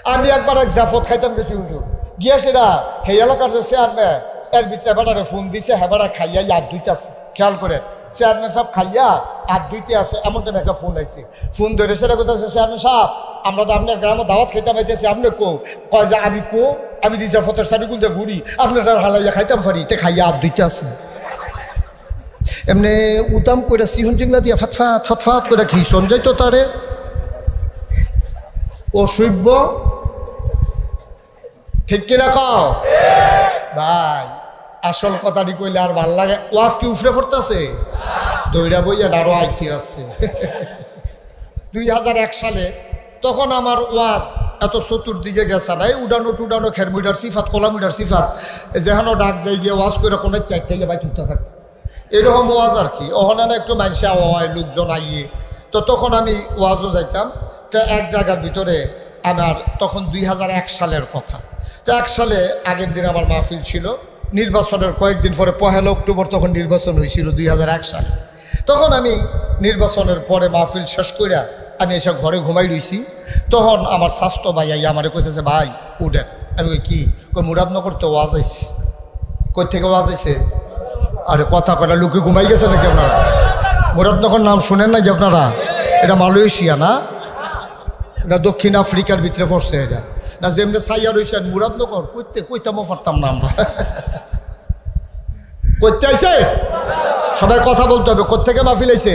আমি একবার এক জাফত খাইতাম গেছি হুজুর, গিয়া সেটা সেই এলাকার যে চেয়ারম্যান এর ভিতরে বেটারে ফোন দিছে, হ্যাঁ বেটা খাইয়া আর দুইটা আছে, খেয়াল করে চেয়ারম্যান সাহেব খাইয়া আর দুইটা আছে, এমন টাইম একটা ফোন আইছে। ফোন ধরে সেটা কোথায় চেয়ারম্যান সাহেব আমরা তো আপনার গ্রামে দাওয়াত খাইতাম আইতেছি, আপনি কয় যে আমি দিছে ফতের সারিকুল দিয়ে ঘুরি, আপনার হালাইয়া খাইতাম পারি, তে খাইয়া আর দুইটা আছে। এমনি উতাম করে সিহন টিংলা দিয়া ফাতফাত ফাতফাত করে খিসন যাইতো তারে অসভ্য, ঠিক কিনা কও ভাই? আসল কথাটি কইলে আর ভাল লাগে। ওয়াজ কি উফরে পড়তেছে? দইরা বইয়া আরো আইতে আছে। 2001 সালে তখন আমার ওয়াজ এত চতুর্দিকে গেছে নাই, উডানো টুডানো খেরমুইডার সিফাত কলামুইডার সিফাত যেখানে ডাক দেয় গিয়ে ওয়াজ করে কোনো চারটে গিয়ে বাইক উঠতে থাকে, এরকম ওয়াজ আর কি। ওখানে না একটু মানুষ হয়, লোকজন আইয়ে, তো তখন আমি ওয়াজও যাইতাম। তো এক জায়গার ভিতরে আমার তখন 2001 সালের কথা, তো 1 সালে আগের দিন আমার মাহফিল ছিল, নির্বাচনের কয়েকদিন পরে 1 অক্টোবর তখন নির্বাচন হয়েছিল 2001 সালে। তখন আমি নির্বাচনের পরে মাহফিল শেষ করে আমি এসে ঘরে ঘুমাই রইছি। তখন আমার স্বাস্থ্য ভাই আইয়া আমারে কইতেছে, ভাই উঠেন। আমি কি কই মুরাদনগর তো ওয়াজ আইছে। কই থেকে ওয়াজ আইছে? আরে কথা কটা লোকে ঘুমাই গেছে নাকি আপনারা? মুরাদনগর নাম শুনেন না যে আপনারা? এটা মালয়েশিয়া না, এটা দক্ষিণ আফ্রিকার ভিতরে পড়ছে। এটা না যেমনি সাইয়া রয়েছে মুরাদনগর কইতামও পারতাম না আমরা। করতে আইছে সবাই কথা বলতে হবে। কোত্থেকে মাহফিল আইছে?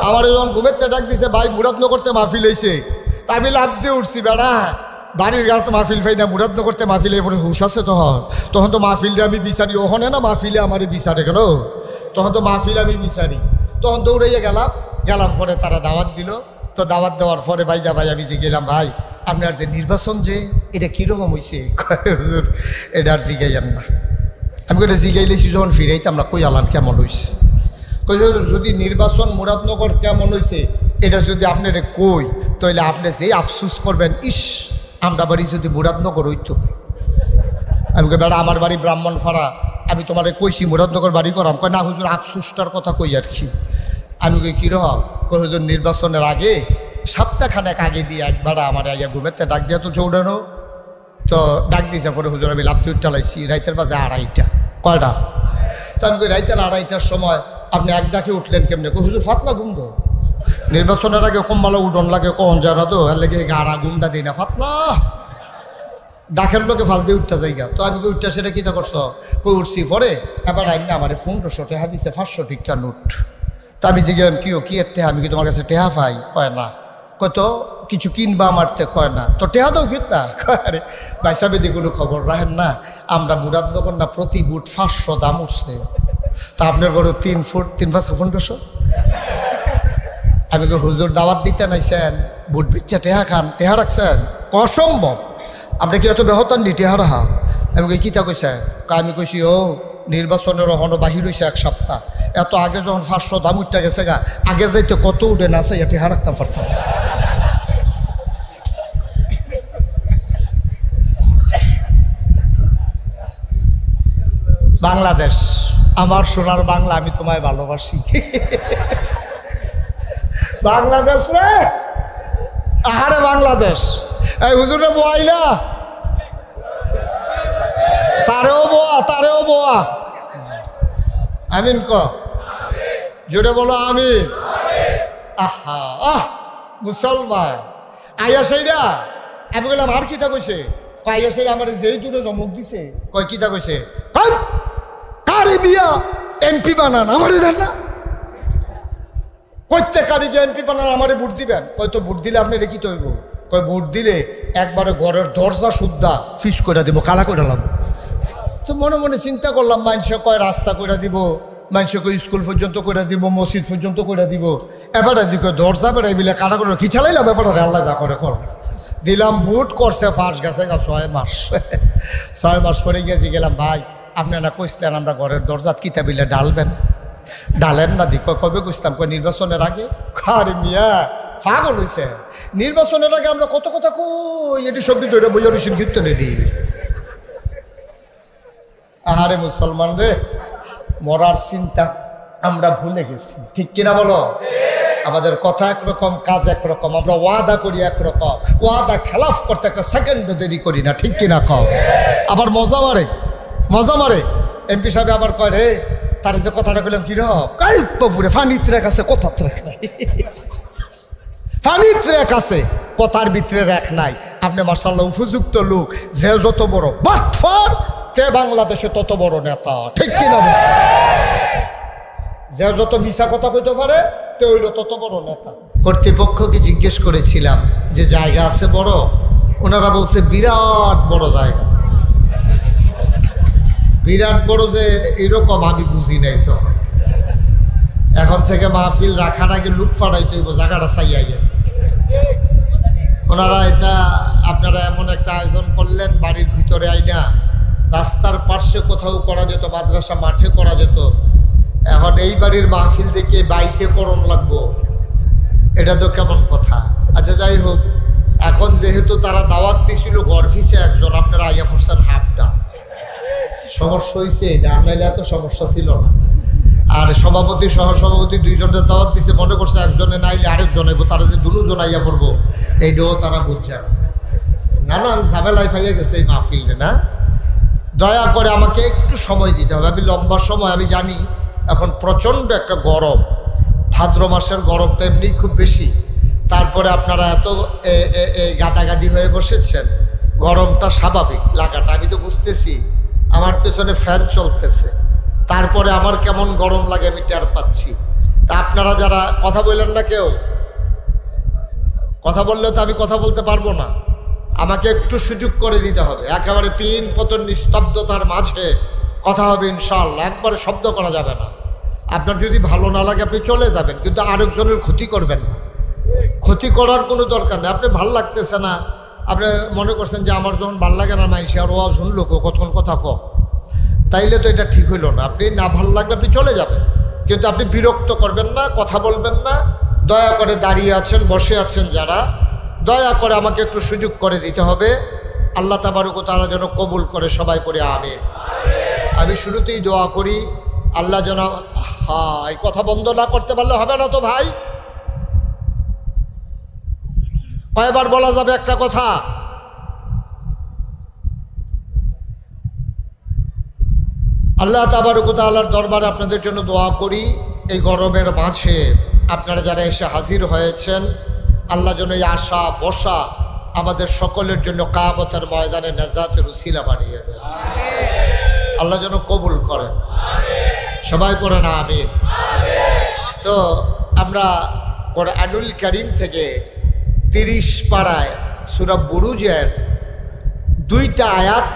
আমার যখন ঘুমের ডাক দিছে, ভাই মুরাদনগরতে মাহফিল আইছে, তা আমি লাভ দিয়ে উঠছি। বেড়া বাড়ির গাড়িতে মাহফিল পাই না, মুরাদনগরতে মাহফিল এই পরে হুশ আছে। তখন তো মাহফিলটা আমি বিচারি, ওখানে না মাহফিলে আমারই বিচারে কেন, তখন তো মাহফিল আমি বিচারি। তখন দৌড়াইয়া গেলাম পরে তারা দাওয়াত দিল। তো দাওয়াত দেওয়ার পরে ভাই আমি যে গেলাম, ভাই আপনার যে নির্বাচন যে এটা কীরকম হয়েছে? হুজুর এটা আর জিগাইয়ান না। আমি করে জিগাইলেছি যখন ফিরাইতাম না, কই আলান কেমন হয়েছে? কই যদি নির্বাচন মুরাদনগর কেমন হয়েছে এটা যদি আপনারে কই, তাহলে আপনি যেই আফসুস করবেন, ইস আমরা বাড়ি যদি মুরাদনগর হইতো। আমি কই বেড়া আমার বাড়ি ব্রাহ্মণপাড়া, আমি তোমারে কইছি মুরাদনগর বাড়ি করাম। কয় না হুজুর আফসুসটার কথা কই আর কি। আমি কই কীরকম? কই হুজুর নির্বাচনের আগে সপ্তাহখানেক আগে দিয়ে একবার আমার আইয়া ঘুমেতে ডাক দিয়া তো চৌড়ানো, তো ডাক দিয়েছে পরে হুজুর আমি লাভ চালাইছি রাইতের বাজে 2:30। কয়টা? তো আমি কই রাইতের 2:30টার সময় আপনি এক ডাকে উঠলেন কেমনে? কই হুজুর ফাতলা ঘুম দো, নির্বাচনের আগে কম্বালা উডন লাগে কখন জানা তো, এর লেগে গাড়া ঘুমটা দিই না, ফাতলা ডাকের লোকে ফাল দিয়ে উঠতে যাইগা। তো আমি উঠতে সেটা কী করছো? কই উঠছি পরে এবার আইন আমার 1500 টাকা দিছে, 500 টিকা নোট। তা আমি জিজ্ঞাসা কি এর টেহা? আমি কি তোমার কাছে টেহা পাই? কয় না। কত কিছু কিনবা মারতে? কয় না। তো টেহা দাও কিনা? আরে ভাই সাহেব কোনো খবর রাখেন না, আমরা মুরাদনগর না প্রতি বুট 500 দাম উঠছে, তা আপনার ঘরে 3 ফুট 3 5 1500। আমি হুজুর দাওয়াত দিতে নাইছেন, বুট বিচ্ছা টেহা খান, টেহা রাখছেন? অসম্ভব, আমরা কি এত বেহতান নি টেহা রাহা? আমি কই কিতা কইছেন? আমি কইছি ও নির্বাচনের ওখানে বাহির হয়েছে 1 সপ্তাহ, এত আগে যখন 500 দাম উঠতে গেছে গা, আগের রাইতে কত উঠে না আছে টেহা রাখতাম পারতাম। বাংলাদেশ আমার সোনার বাংলা, আমি তোমায় ভালোবাসি। বাংলাদেশ রে, আহারে বাংলাদেশ। এই হুজুরে বোয়াইলা, তারেও বোয়া। আমিন ক জোরে বলো আমিন। আহা আহ মুসলমান আইয়া সেইরা। আমি বললাম আর কিতা কইছে? আইয়া সেইরা আমার যেই দূরে জমক দিছে, কয় কিতা কইছে? কারে বিয়া এমপি বানান, আমারে দেন না। কইতে কারিকে এমপি বানান, আমারে ভোট দিবেন? কয় তো ভোট দিলে আপনি রেখি তৈব। কয় ভোট দিলে একবারে ঘরের দরজা সুদ্ধা ফিস করে দিব, কালা করে লাভ। তো মনে মনে চিন্তা করলাম, মানুষে কয় রাস্তা করে দিব, মানুষে কয় স্কুল পর্যন্ত করে দিব, মসজিদ পর্যন্ত করে দিব, এবারে দিকে দরজা বেড়াই বিলে কাটা করে খিচালাইলাম, এবারে আল্লাহ যা করে কর দিলাম। বুট করছে ফাঁস গেছে 6 মাস। 6 মাস পরে গেছি গেলাম, ভাই আপনারা কইসলেন আমরা ঘরের দরজাত কিতা বিলে ডালেন না দিক। কবে কইসলাম? কয় নির্বাচনের আগে। আরে মিয়া পাগল হইছে, নির্বাচনের আগে আমরা কত কথা কই, এটি সবজি ধরে বইয়া রইছেন কীর্তন এটি। আহারে মুসলমান রে, মরার চিন্তা আমরা ভুলে গেছি, ঠিক কিনা বলো? আমাদের কথা একরকম, কাজ একরকম, আমরা ওয়াদা করি একরকম, ওয়াদা খেলাফ করতে একটা সেকেন্ডও দেরি করি না, ঠিক কিনা কম। আবার মজা মারে এমপি সাহেব আবার কয় রে তার যে কথাটা বললাম কি রপুরে ফানিত রেখ আছে কথার রেখ নাই, ফানিত রেখ আছে কথার ভিতরে রেখ নাই। আপনি মার্শাল্লাহ উপযুক্ত লোক, যে যত বড় বাটফার তে বাংলাদেশে তত বড় নেতা, ঠিক কিনা? যে যত মিছা কথা কইতে পারে তে হইল তত বড় নেতা। কর্তৃপক্ষকে জিজ্ঞেস করেছিলাম যে জায়গা আছে বড়, ওনারা বলছে বিরাট বড় জায়গা। বিরাট বড় যে এরকম আমি বুঝি নাই। তো এখন থেকে মাহফিল রাখার আগে লুক ফাটাইতে হইব, জায়গাটা চাইয়াইয়া। ওনারা এটা আপনারা এমন একটা আয়োজন করলেন, বাড়ির ভিতরে আইনা রাস্তার পার্শ্বে কোথাও করা যেত, মাদ্রাসা মাঠে করা যেত। এখন এই বাড়ির মাহফিল দেখে বাইতে করণ লাগবো, এটা তো কেমন কথা। আচ্ছা যাই হোক, এখন যেহেতু তারা দাওয়াত দিয়েছিল গরফিসে একজন, আপনারা আইয়া ফুরসান হাফটা সমস্যা হয়েছে, এটা আনাইলে এত সমস্যা ছিল না। আর সভাপতি সহসভাপতি দুইজনের দাওয়াত দিছে, মনে করছে একজনে নাইলে আরেকজন হইব, তারা যে দুজন আইয়া পড়বো এইটাও তারা বুঝছে না। না ঝামেলায় ফাইয়া গেছে এই মাহফিলে। না, দয়া করে আমাকে একটু সময় দিতে হবে। আমি লম্বা সময়, আমি জানি এখন প্রচণ্ড একটা গরম, ভাদ্র মাসের গরমটা এমনি খুব বেশি, তারপরে আপনারা এত গাদাগাদি হয়ে বসেছেন, গরমটা স্বাভাবিক লাগাটা আমি তো বুঝতেছি। আমার পেছনে ফ্যান চলতেছে, তারপরে আমার কেমন গরম লাগে আমি টের পাচ্ছি। তা আপনারা যারা কথা বললেন না, কেউ কথা বললেও তো আমি কথা বলতে পারবো না, আমাকে একটু সুযোগ করে দিতে হবে। একেবারে পিন পতন নিস্তব্ধতার মাঝে কথা হবে ইনশাআল্লাহ, একবারে শব্দ করা যাবে না। আপনার যদি ভালো না লাগে আপনি চলে যাবেন, কিন্তু আরেকজনের ক্ষতি করবেন না। ক্ষতি করার কোনো দরকার নেই। আপনি ভাল লাগতেছে না, আপনি মনে করছেন যে আমার যখন ভাল লাগে না মাইসে আর ওয়াজ শুনলো কতক্ষণ কথা কম, তাইলে তো এটা ঠিক হইল না। আপনি না ভালো লাগলে আপনি চলে যাবেন, কিন্তু আপনি বিরক্ত করবেন না, কথা বলবেন না। দয়া করে দাঁড়িয়ে আছেন, বসে আছেন যারা, দয়া করে আমাকে একটু সুযোগ করে দিতে হবে। আল্লাহ তাবারক ওয়া তাআলা যেন কবুল করে, সবাই পড়ে আমিন। আমি শুরুতেই দোয়া করি আল্লাহ যেন, এই কথা বন্ধ না করতে পারলে হবে না তো ভাই। কয়বার বলা যাবে একটা কথা? আল্লাহ তাবারক ওয়া তাআলার দরবারে আপনাদের জন্য দোয়া করি, এই গরমের মাঝে আপনারা যারা এসে হাজির হয়েছেন, আল্লাহ যেন এই আশা বসা আমাদের সকলের জন্য কিয়ামতের ময়দানে নাজাতের উসিলা বানিয়ে দেন। আল্লাহ যেন কবুল করেন, সবাই পড়েন আমিন। তো আমরা কোরআনুল কারীম থেকে 30 পারায় সূরা বুরুজের 2টা আয়াত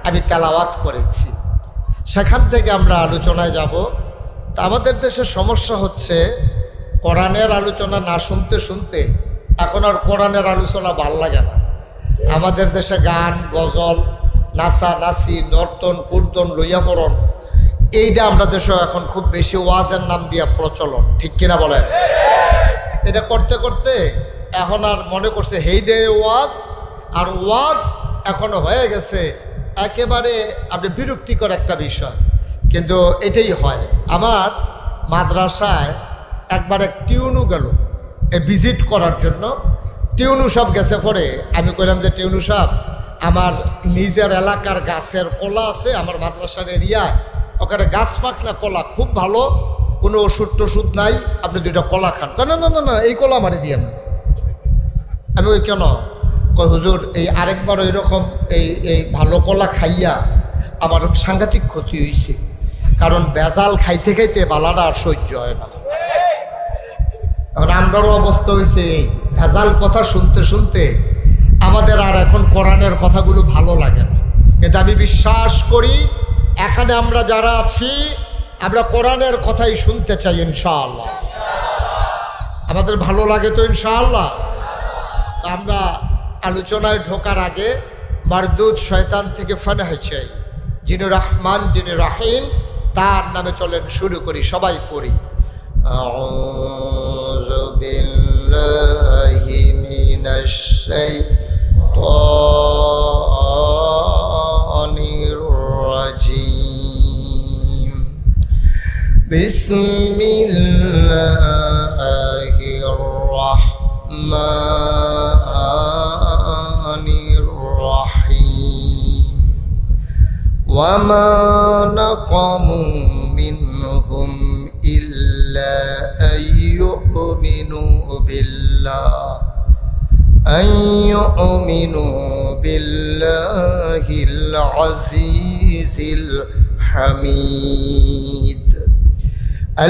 আমি তেলাওয়াত করেছি, সেখান থেকে আমরা আলোচনায় যাব। তা আমাদের দেশে সমস্যা হচ্ছে কোরআনের আলোচনা না শুনতে শুনতে এখন আর কোরআনের আলোচনা ভাল লাগে না। আমাদের দেশে গান, গজল, নাচা নাচি, নর্তন কুর্তন, লইয়াফরণ, এইটা আমরা দেশে এখন খুব বেশি ওয়াজের নাম দিয়া প্রচলন, ঠিক কিনা বলেন? এটা করতে করতে এখন আর মনে করছে হেই ডে ওয়াজ, আর ওয়াজ এখন হয়ে গেছে একেবারে আপনি বিরক্তিকর একটা বিষয়। কিন্তু এটাই হয়। আমার মাদ্রাসায় একবার এক টিউনু গেল এই ভিজিট করার জন্য। টিউনু সব গেছে পরে আমি কইলাম যে টিউনু সাহেব, আমার নিজের এলাকার গাছের কলা আছে আমার মাদ্রাসার এরিয়ায়, ওখানে গাছ পাক না কলা খুব ভালো, কোনো ওষুধ টষুধ নাই, আপনি 2টা কলা খান। না না না না, এই কলা আমারে দিয়েন। আমি ওই কেন কই হুজুর, এই আরেকবার ওই রকম এই ভালো কলা খাইয়া আমার সাংঘাতিক ক্ষতি হয়েছে, কারণ বেজাল খাইতে খাইতে বালাটা আর সহ্য হয় না। এখন আমরারও অবস্থা হয়েছে ভেজাল কথা শুনতে শুনতে আমাদের আর এখন কোরআনের কথাগুলো ভালো লাগে না। কিন্তু আমি বিশ্বাস করি এখানে আমরা যারা আছি আমরা কোরআনের কথাই শুনতে চাই ইনশাআল্লাহ। আমাদের ভালো লাগে তো ইনশাআল্লাহ। তা আমরা আলোচনায় ঢোকার আগে মারদুদ শয়তান থেকে ফানাহ চাই, যিনি রহমান যিনি রাহিম, তার নামে চলেন শুরু করি, সবাই পড়ি। আউযু বিল্লাহি মিনাশ শাইতানির রাজীম। বিসমিল্লাহির রহমানির রহিম ওয়া মা নাকামু মিনহুম ইল্লা আইয়ুমিনু বিল্লাহিল আজিজিল হামিদ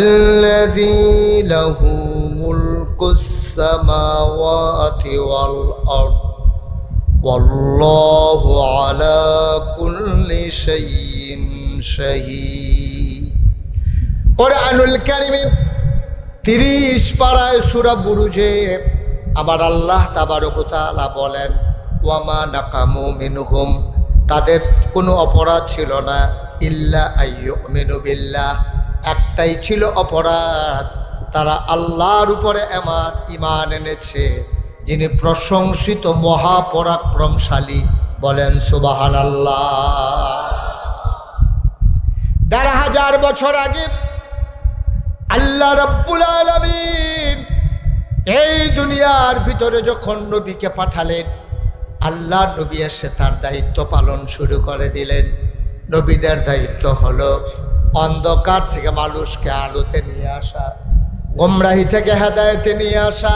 الذي له ملك السماوات والأرض والله على كل شيء شهيد কুরআনুল কারীম 30 পারায় সূরা বুরুজে আমার আল্লাহ তাবারক ওয়া তাআলা বলেন ওয়া মা নাকামু মিনহুম, তাদের কোনো অপরাধ ছিল না, ইল্লা আইয়ুমিনু বিল্লাহ, একটাই ছিল অপরাধ, তারা আল্লাহর উপরে এমন ঈমান এনেছে যিনি প্রশংসিত মহাপরাক্রমশালী। বলেন সুবহানাল্লাহ। ১৫০০ বছর আগে আল্লাহ রাব্বুল আলামিন এই দুনিয়ার ভিতরে যখন নবীকে পাঠালেন, আল্লাহ নবী এসে তার দায়িত্ব পালন শুরু করে দিলেন। নবীদের দায়িত্ব হলো অন্ধকার থেকে মানুষকে আলোতে নিয়ে আসা, গোমরাহি থেকে হেদায়েতে নিয়ে আসা,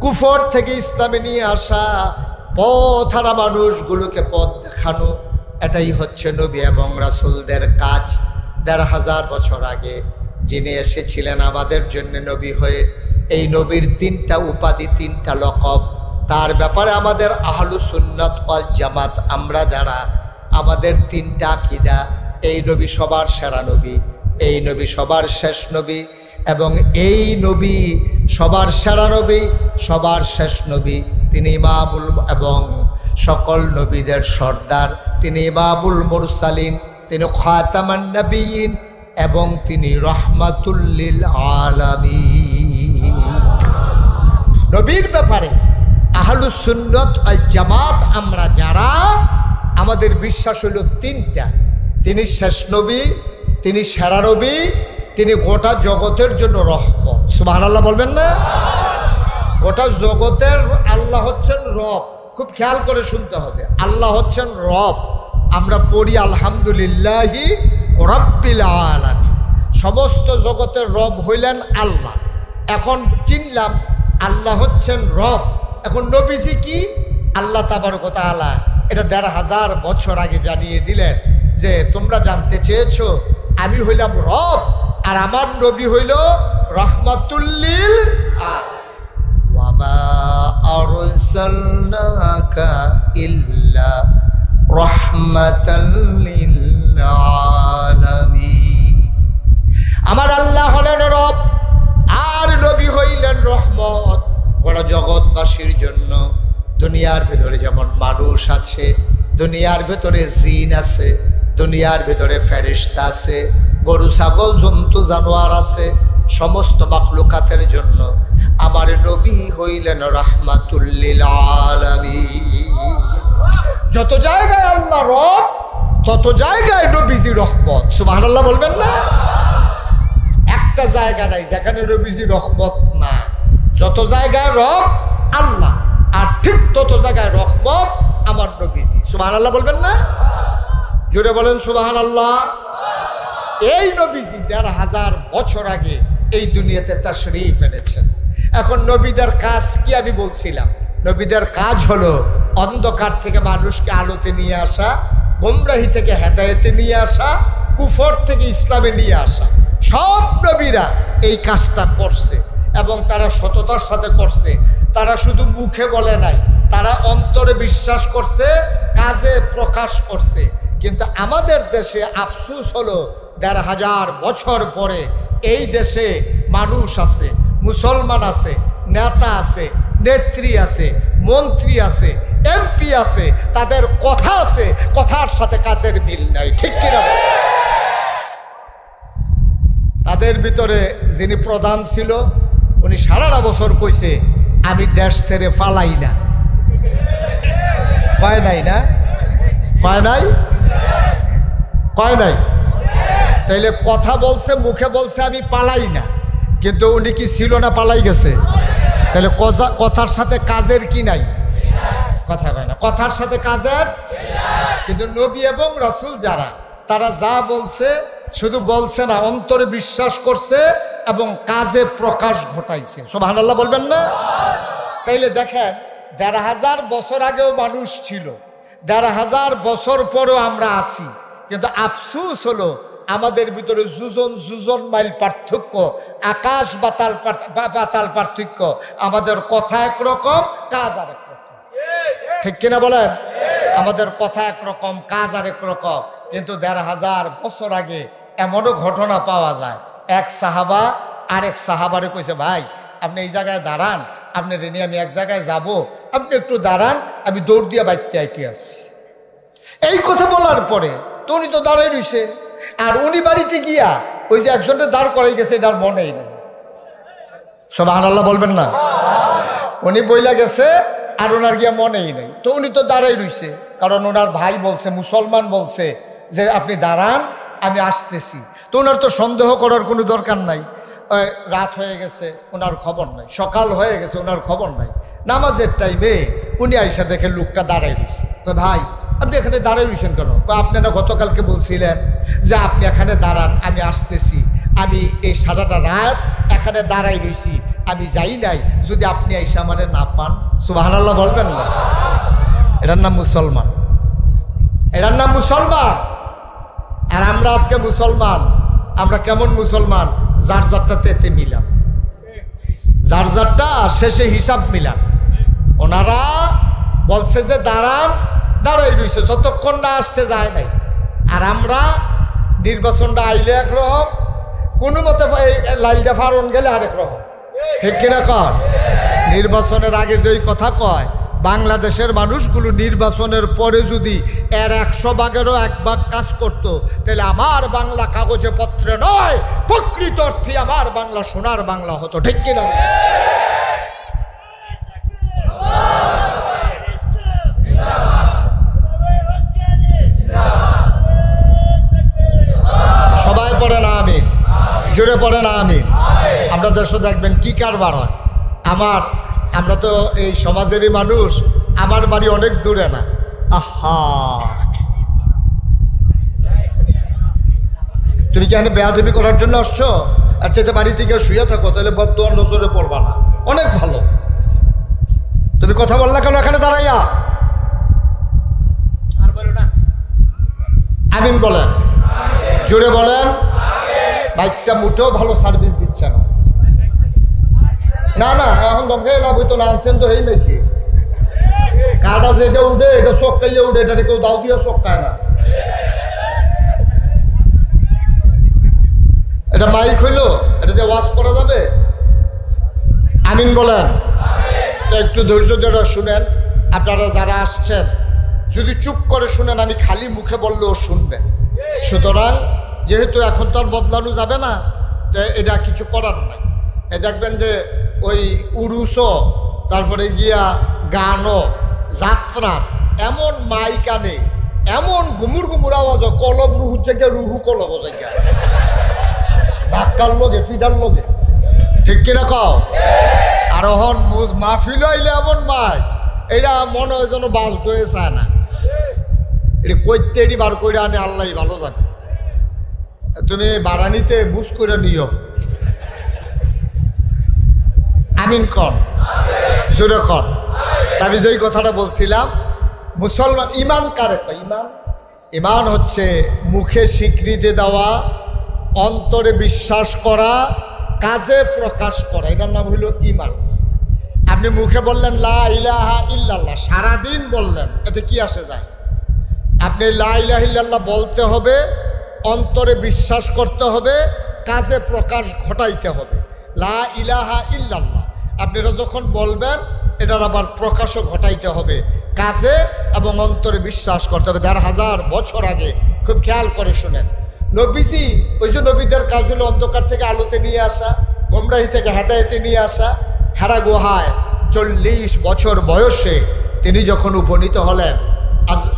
কুফর থেকে ইসলামে নিয়ে আসা, পথহারা মানুষগুলোকে পথ দেখানো। এটাই হচ্ছে নবী এবং রাসূলদের কাজ। ১৫০০ বছর আগে যিনি এসেছিলেন আমাদের জন্য নবী হয়ে, এই নবীর 3টা উপাধি, 3টা লকব। তার ব্যাপারে আমাদের আহলুস সুন্নাত ওয়াল জামাত, আমরা যারা, আমাদের 3টা আকীদা। এই নবী সবার সেরা নবী, এই নবী সবার শেষ নবী, এবং এই নবী সবার সেরা নবী, সবার শেষ নবী। তিনি ইমামুল এবং সকল নবীদের সর্দার, তিনি ইমামুল মুরসালিন, তিনি খাতামান নবিয়্যিন, এবং তিনি রাহমাতুল লিল আলামিন। নবীর ব্যাপারে আহলুস সুন্নাত ওয়াল জামাত আমরা যারা, আমাদের বিশ্বাস হলো 3টা। তিনি শেষ নবী, তিনি সেরা নবী, তিনি গোটা জগতের জন্য রহমত। সুবহানাল্লাহ বলবেন না? গোটা জগতের আল্লাহ হচ্ছেন রব। খুব খেয়াল করে শুনতে হবে, আল্লাহ হচ্ছেন রব। আমরা পড়ি আলহামদুলিল্লাহি রাব্বিল আলামিন। সমস্ত জগতের রব হইলেন আল্লাহ। এখন চিনলাম আল্লাহ হচ্ছেন রব। এখন নবীজি কি? আল্লাহ তাবারক ওয়া তাআলা এটা ১৫০০ বছর আগে জানিয়ে দিলেন যে তোমরা জানতে চেয়েছো আমি হইলাম রব, আর আমার নবী হইল রাহমাতুল লিল আলামিন। ওয়া মা আরসালনাকা ইল্লা রাহমাতাল লিল আলামিন। আমার আল্লাহ হলেন রব, আর নবী হইলেন রহমত গোটা জগৎবাসীর জন্য। দুনিয়ার ভেতরে যেমন মানুষ আছে, দুনিয়ার ভেতরে জিন আছে, দুনিয়ার ভেতরে ফেরেশতা আছে, গরু ছাগল জন্তু জানোয়ার আছে, সমস্ত মাখলুকাতের জন্য আমার নবী হইলেন রাহমাতুল লিল আলামিন। যত জায়গায় আল্লাহ রব, তত জায়গায় নবীজি রহমত। সুবহানাল্লাহ বলবেন না? একটা জায়গা নাই যেখানে নবীজি রহমত না। যত জায়গায় রব আল্লাহ, আর ঠিক তত জায়গায় রহমত আমার নবীজি। সুবহানাল্লাহ বলবেন না? জোরে বলেন সুবহানাল্লাহ। এই নবীজি ১৫০০ বছর আগে এই দুনিয়াতে তাশরীফ এনেছেন। এখন নবীদের কাজ কি? আমি বলছিলাম নবীদের কাজ হলো অন্ধকার থেকে মানুষকে আলোতে নিয়ে আসা, গোমরাহি থেকে হেদায়েতে নিয়ে আসা, কুফর থেকে ইসলামে নিয়ে আসা। সব নবীরা এই কাজটা করছে এবং তারা সততার সাথে করছে। তারা শুধু মুখে বলে নাই, তারা অন্তরে বিশ্বাস করছে, কাজে প্রকাশ করছে। কিন্তু আমাদের দেশে আফসোস হলো ১৫০০ বছর পরে এই দেশে মানুষ আছে, মুসলমান আছে, নেতা আছে, নেত্রী আছে, মন্ত্রী আছে, এমপি আছে, তাদের কথা আছে, কথার সাথে কাজের মিল নাই। ঠিক কিনা? তাদের ভিতরে যিনি প্রধান ছিল উনি সারাটা বছর কইছে আমি দেশ ছেড়ে পালাই না। কয় নাই না? কয় নাই? কয় নাই? তাইলে কথা বলছে, মুখে বলছে আমি পালাই না, কিন্তু উনি কি ছিল না পালাই গেছে? তাহলে কথার সাথে কাজের কি নাই? কথা কয় না, কথার সাথে কাজের। কিন্তু নবী এবং রাসূল যারা, তারা যা বলছে শুধু বলছে না, অন্তরে বিশ্বাস করছে এবং কাজে প্রকাশ ঘটাইছে। সুবহানাল্লাহ বলবেন না? তাইলে দেখেন ১৫০০ বছর আগেও মানুষ ছিল, ১৫০০ বছর পরেও আমরা আছি, কিন্তু আফসোস হলো আমাদের ভিতরে যুজন মাইল পার্থক্য, আকাশ পাতাল পার্থক্য। আমাদের কথা একরকম, কাজ আরেক রকম, ঠিক কিনা বলেন? আমাদের কথা একরকম, কাজ আরেক রকম। কিন্তু ১৫০০ বছর আগে এমনও ঘটনা পাওয়া যায়, এক সাহাবা আরেক সাহাবারে কইছে, ভাই আপনি এই জায়গায় দাঁড়ান, আপনি রেনি আমি এক জায়গায় যাব, আপনি একটু দাঁড়ান, আমি দৌড় দিয়ে বাইতে আইতে আসছি। এই কথা বলার পরে তো উনি তো দাঁড়াই রইছে, আর উনি বাড়িতে গিয়া ওই যে একজনটা দাঁড় করাই গেছে, এটার মনেই নেই। সুবহানাল্লাহ বলবেন না? উনি বইলা গেছে আর ওনার গিয়া মনেই নেই। তো উনি তো দাঁড়াই রইছে, কারণ ওনার ভাই বলছে, মুসলমান বলছে যে আপনি দাঁড়ান, আমি আসতেছি। তো ওনার তো সন্দেহ করার কোনো দরকার নাই। রাত হয়ে গেছে, ওনার খবর নাই, সকাল হয়ে গেছে, ওনার খবর নাই। নামাজের টাইমে উনি আইসা দেখে লোকটা দাঁড়াই রইছে। তো ভাই আপনি এখানে দাঁড়াই রইছেন কেন? আপনারা গতকালকে বলছিলেন যে আপনি এখানে দাঁড়ান, আমি আসতেছি। আমি এই সারাটা রাত এখানে দাঁড়াই রইছি, আমি যাই নাই, যদি আপনি আইসা আমারে না পান। সুবহানাল্লাহ বলবেন না? এটার নাম মুসলমান, এটার নাম মুসলমান। আর আমরা আজকে মুসলমান, আমরা কেমন মুসলমান? যার যারটা তেতে মিলাম, যার যারটা শেষে হিসাব মিলাম। ওনারা বলছে যে দাঁড়ান, দাঁড়াই রইছে, যতক্ষণ না আসতে যায় নাই। আর আমরা নির্বাচনটা আইলে একরকম, কোনো মতে লাইলটা ফারণ গেলে আরেক রকম, ঠিক কিনা কর? নির্বাচনের আগে যে কথা কয়, বাংলাদেশের মানুষগুলো নির্বাচনের পরে যদি এর ১০০ ভাগেরও ১ ভাগ কাজ করত, তাহলে আমার বাংলা কাগজে পত্রে নয়, প্রকৃত অর্থে আমার বাংলা সোনার বাংলা হতো, ঠিক কিনা? সবাই পড়ে না আমিন, জোরে পড়ে না আমিন। আমরা দেশে দেখবেন কি কারবার হয়। আমরা তো এই সমাজেরই মানুষ, আমার বাড়ি অনেক দূরে না। আহা, তুমি কি এখানে বেয়াদবি করার জন্য আসছো? আর চেতে বাড়ি থেকে শুয়ে থাকো, তাহলে বদদুয়ার নজরে পড়বা না, অনেক ভালো। তুমি কথা বললা কেন এখানে দাঁড়াইয়া? আমিন বলেন, জোরে বলেন। বাইকটা মুঠেও ভালো সার্ভিস দিচ্ছে না। না না, এখন দমকে লাভ হইতো না, আনছেন তো এই মেয়েকে। কাটা যে এটা উঠে, এটা চক্কাইয়া উঠে, এটা কেউ দাও দিয়ে চক্কায় না। এটা মাইক হইলো, এটা যে ওয়াশ করা যাবে। আমিন বলেন। একটু ধৈর্য ধরে শুনেন, আপনারা যারা আসছেন যদি চুপ করে শুনেন, আমি খালি মুখে বললেও শুনবেন। সুতরাং যেহেতু এখন তো আর বদলানো যাবে না, যে এটা কিছু করার নাই। এ দেখবেন যে ওই উরুসও, তারপরে গিয়া গানও, যাত্রা, এমন মাইক আনে, এমন ঘুমুর ঘুমুর আওয়াজ, কলব রুহু থেকে রুহু কলব জায়গা, ধাক্কার লোকে, ফিডার লোকে, ঠিক কিনা কও? আর এখন মাহফিল আইলে এমন মাইক, এটা মনে হয় যেন বাজতে হয়ে চায় না। এটা কইতে এটি বার করে আনে আল্লাহ ভালো জানে। তুমি বারানিতে বুঝ করে নিও। আমিন কন, জোরে কন। আমি যেই কথাটা বলছিলাম, মুসলমান ইমান কারে কয়? ইমান হচ্ছে মুখে স্বীকৃতি দেওয়া, অন্তরে বিশ্বাস করা, কাজে প্রকাশ করা, এটার নাম হইল ইমান। আপনি মুখে বললেন লা ইলাহা ইল্লাল্লাহ, সারাদিন বললেন, এতে কি আসে যায়? আপনি লা ইলাহা ইল্লাল্লাহ বলতে হবে, অন্তরে বিশ্বাস করতে হবে, কাজে প্রকাশ ঘটাইতে হবে। লা ইলাহা ইল্লাল্লাহ আপনারা যখন বলবেন, এটার আবার প্রকাশও ঘটাইতে হবে, কাজে এবং অন্তরে বিশ্বাস করতে হবে। ১৫০০ বছর আগে, খুব খেয়াল করে শুনেন, নবীজি, ওই যে নবীদের কাজ হলো অন্ধকার থেকে আলোতে নিয়ে আসা, গোমরাহি থেকে হেদায়েতে নিয়ে আসা। হেরা গুহায় ৪০ বছর বয়সে তিনি যখন উপনীত হলেন,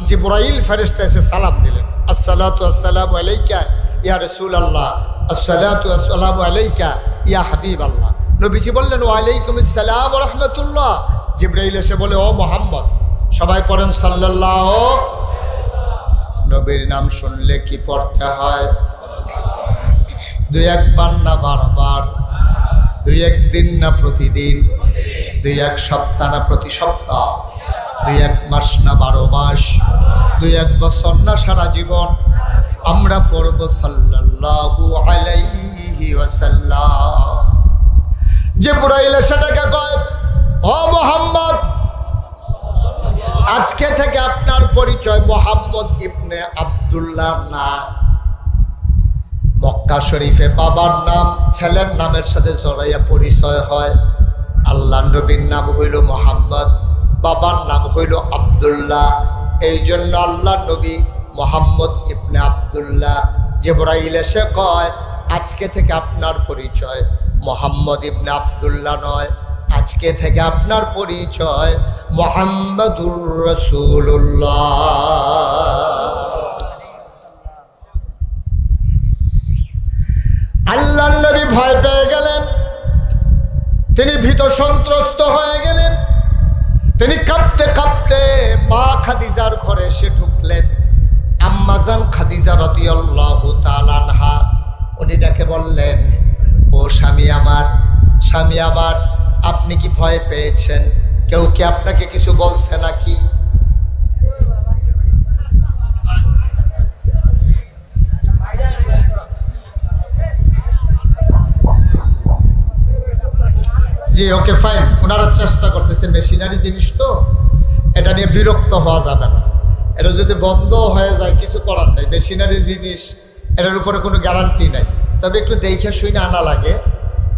জিবরাইল ফেরেশতা এসে সালাম দিলেন, আসসালাতু আসসালামু আলাইকা ইয়া রাসূলুল্লাহ, আসসালাতু আসসালামু আলাইকা ইয়া হাবিবাল্লাহ। নবীজি বললেন ওয়ালাইকুম আসসালাম ওয়া রাহমাতুল্লাহ। জিবরাইল এসে বলে ও মুহাম্মদ, সবাই পড়েন সাল্লাল্লাহু। নবীর নাম শুনলে কি পড়তে হয়? দুই একবার না বারবার, দুই একদিন না প্রতিদিন, দুই এক সপ্তাহ না প্রতি সপ্তাহ, দুই এক মাস না 12 মাস, দুই এক বছর না সারা জীবন আমরা পড়ব সাল্লাল্লাহু আলাইহি ওয়াসাল্লাম। জিবরাইল সেটাকে কয় ও মুহাম্মদ, আজকে থেকে আপনার পরিচয় মুহাম্মদ ইবনে আব্দুল্লাহ না। মক্কা শরীফে বাবার নাম ছেলের নামের সাথে জড়াইয়া পরিচয় হয়। আল্লাহ নবীর নাম হইল মুহাম্মদ, বাবার নাম হইল আব্দুল্লাহ। এই জন্য আল্লাহ নবী মুহাম্মদ ইবনে আব্দুল্লাহ। জিবরাইল এসে কয় আজকে থেকে আপনার পরিচয় মুহাম্মদ ইবনে আব্দুল্লাহ নয়, আজকে থেকে আপনার পরিচয় মুহাম্মাদুর রাসূলুল্লাহ। আল্লাহ নবী ভয় পেয়ে গেলেন, তিনি ভীত সন্ত্রস্ত হয়ে গেলেন। তিনি কাঁপতে কাঁপতে মা খাদিজার ঘরে এসে ঢুকলেন। আম্মাজান খাদিজা রাদিয়াল্লাহু তাআলা আনহা উনি ডাকে বললেন ও স্বামী আমার, স্বামী আমার, আপনি কি ভয় পেয়েছেন? কেউ কি আপনাকে কিছু বলছে নাকি? জি ওকে ফাইন, ওনারা চেষ্টা করতেছে, মেশিনারি জিনিস তো এটা নিয়ে বিরক্ত হওয়া যাবে না। এটা যদি বন্ধ হয়ে যায় কিছু করার নেই, মেশিনারি জিনিস এটার উপরে কোনো গ্যারান্টি নাই। তবে একটু দেখে শুনে আনা লাগে।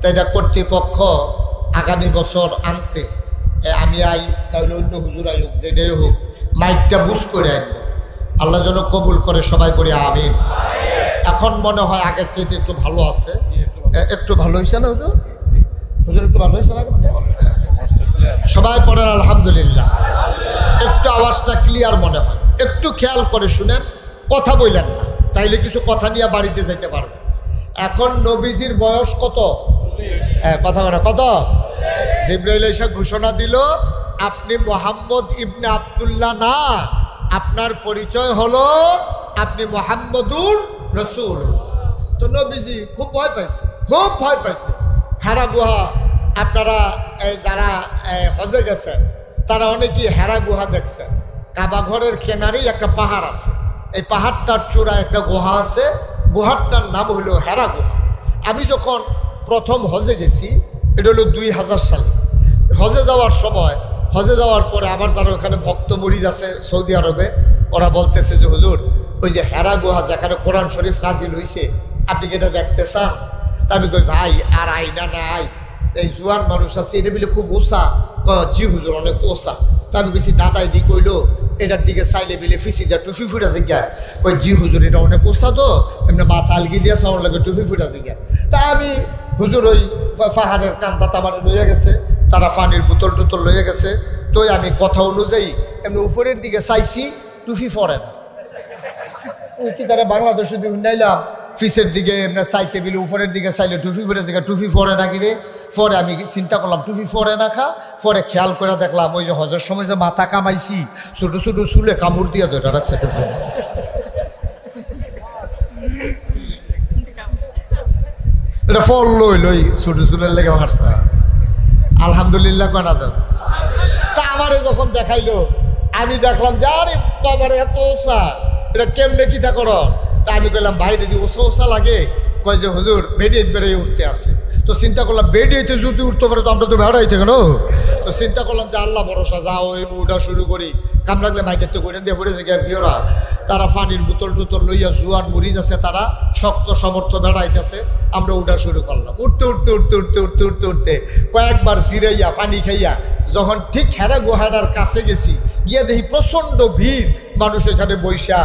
তাই এটা কর্তৃপক্ষ আগামী বছর আনতে আমি আই, তাহলে অন্য হুজুর আই হোক, যেটাই হোক মাইকটা বুঝ করে আনবো। আল্লাহ যেন কবুল করে, সবাই করি আমিন। এখন মনে হয় আগের চাইতে একটু ভালো আছে, একটু ভালো হয়েছে না হুজুর? হুজুর একটু ভালো হয়েছে না? সবাই পড়েন আলহামদুলিল্লাহ। একটু আওয়াজটা ক্লিয়ার মনে হয়, একটু খেয়াল করে শুনেন, কথা বললেন না, তাইলে কিছু কথা নিয়ে বাড়িতে যেতে পারবে। এখন নবীজির বয়স কত? কথা বলে কত? জিবরাইল এসে ঘোষণা দিল আপনি মুহাম্মদ ইবনে আব্দুল্লাহ না, আপনার পরিচয় হলো আপনি মুহাম্মাদুর রাসূল। তো নবীজি খুব ভয় পাইছে, খুব ভয় পাইছে। হেরা গুহা, আপনারা যারা হজে গেছেন তারা অনেকেই হেরা গুহা দেখছেন। কাবা ঘরের কেনারেই একটা পাহাড় আছে, এই পাহাড়টার চূড়ায় একটা গুহা আছে, গুহাটার নাম হলো হেরা গুহা। আমি যখন প্রথম হজে গেছি, এটা হলো 2000 সালে। হজে যাওয়ার সময়, হজে যাওয়ার পরে আমার যারা ওখানে ভক্ত মরিদ আছে সৌদি আরবে, ওরা বলতেছে যে হুজুর ওই যে হেরা গুহা যেখানে কোরআন শরীফ নাজিল হয়েছে, আপনি কি এটা দেখতে চান? তা আমি কই ভাই আর আইনা না আই, এই জুয়ান মানুষ আছে এটা বলে খুব ওসা। জি হুজুর অনেক ওসা। তা আমি বেশি দাদাই দি কইলো এটার দিকে চাইলে বিলে ফিসি দেয় টুফি ফুটা জিজ্ঞা। কই জি হুজুর এটা অনেক ওসা তো, এমনি মাথা আলগি দিয়ে সাউন্ড লাগে টুফি ফুটা জিজ্ঞা। তা আমি হুজুর ওই পাহাড়ের কান্দাত আমার লইয়া গেছে, তারা পানির বোতল টোতল লইয়া গেছে। তো আমি কথা অনুযায়ী এমনি উপরের দিকে চাইছি, টুফি পরে না। কি তারা বাংলাদেশে নাইলাম ফিসের দিকে এমনি চাইতে বিলে উপরের দিকে চাইলে টুফি ফুটে জিজ্ঞা, টুফি পরে না কিরে? পরে আমি চিন্তা করলাম টুফি পরে না খা। পরে খেয়াল করে দেখলাম ওই যে হজের সময় যে মাথা কামাইছি, ছোটো ছোটো চুলে কামড় দিয়ে ধরে রাখছে টুফি। এটা ফল লই লই ছোটো চুলের লেগে হাঁটছে। আলহামদুলিল্লাহ কেনা দাও। তা আমারে যখন দেখাইলো আমি দেখলাম যে আরে বাবার এত ওসা, এটা কেমনে কিতা করো? তা আমি কইলাম ভাই যদি ওসা ওসা লাগে, কয় যে হুজুর বেডিয়ে বেড়ে উঠতে আসে। তো চিন্তা করলাম বেডিয়েতে যদি উঠতে পারে তো আমরা তো ভেড়াইতে কেন? তো চিন্তা করলাম যে আল্লাহ ভরসা, যাও ওই উঠা শুরু করি। কাম লাগলে মাইকের তো করে দিয়ে পড়েছে গিয়ে তারা পানির বোতল টোতল লইয়া জুয়ান মুড়িদ আছে, তারা শক্ত সমর্থ বেড়াইতেছে। আমরা উঠা শুরু করলাম, উঠতে উঠতে উঠতে উঠতে উঠতে উঠতে উঠতে কয়েকবার জিরাইয়া পানি খাইয়া যখন ঠিক হেরা গুহাটার কাছে গেছি, গিয়ে দেখি প্রচণ্ড ভিড় মানুষ এখানে বৈশা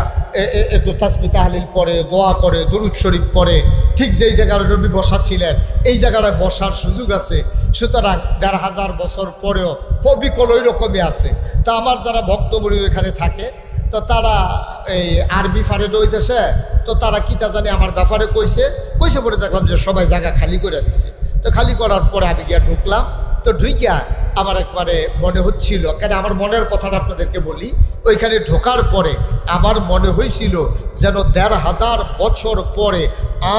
একটু তাসবিহ তাহলিল পড়ে, দোয়া করে, দুরূদ শরীফ পড়ে। ঠিক যেই জায়গায় নবী বসা ছিলেন এই জায়গাটায় বসার সুযোগ আছে। সুতরাং 1500 বছর পরেও অবিকল ওই রকমই আছে। তা আমার যারা ভক্তমুড়ি এখানে থাকে, তো তারা এই আরবি ফারেদ হইতেছে, তো তারা কিতা জানি আমার ব্যাপারে কইছে পরে দেখলাম যে সবাই জায়গা খালি করে দিছে। তো খালি করার পরে আমি গিয়া ঢুকলাম। তো ঢুইকা আমার একবারে মনে হচ্ছিল, কেন আমার মনের কথাটা আপনাদেরকে বলি, ওইখানে ঢোকার পরে আমার মনে হয়েছিল যেন ১৫০০ বছর পরে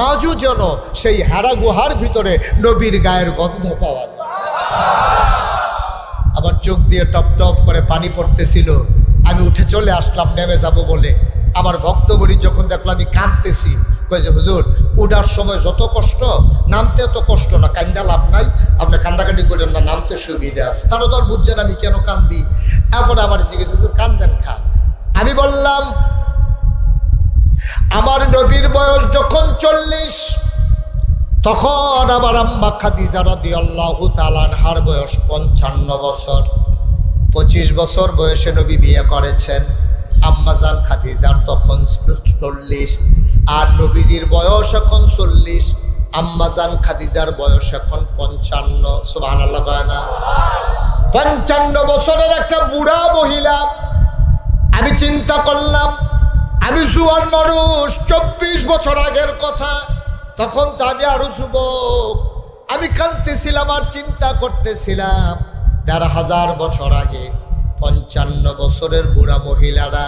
আজও যেন সেই হেরা গুহার ভিতরে নবীর গায়ের গন্ধ পাওয়া যায়। আমার চোখ দিয়ে টপ টপ করে পানি পড়তেছিল। আমি উঠে চলে আসলাম নেমে যাব বলে। আমার ভক্তমণি যখন দেখলো আমি কাঁদতেছি, কয়ে যে হুজুর উঠার সময় যত কষ্ট, নামতে এত কষ্ট না, কান্দা লাভ নাই, আপনি কান্দাকাটি করেন না, নামতে সুবিধা আছে। তারও তো আর বুঝছেন আমি কেন কান্দি। এখন আমার জিজ্ঞেস হুজুর কান্দেন খা। আমি বললাম আমার নবীর বয়স যখন ৪০, তখন আমার আম্মা খাদিজা রাদিয়াল্লাহু তাআলা আনহার বয়স ৫৫ বছর। ২৫ বছর বয়সে নবী বিয়ে করেছেন। আম্মাজান খাদিজার তখন ৪০, আর নবীজির বয়স এখন ৪০। আম্মাজান খাদিজার বয়স এখন ৫৫। সুবহানাল্লাহ কয় না? ৫৫ বছরের একটা বুড়া মহিলা। আমি চিন্তা করলাম আমি জুয়ান মানুষ, ২৪ বছর আগের কথা, তখন তো আমি আরো যুবক। আমি কাঁদতেছিলাম আর চিন্তা করতেছিলাম ১৫০০ বছর আগে ৫৫ বছরের বুড়া মহিলারা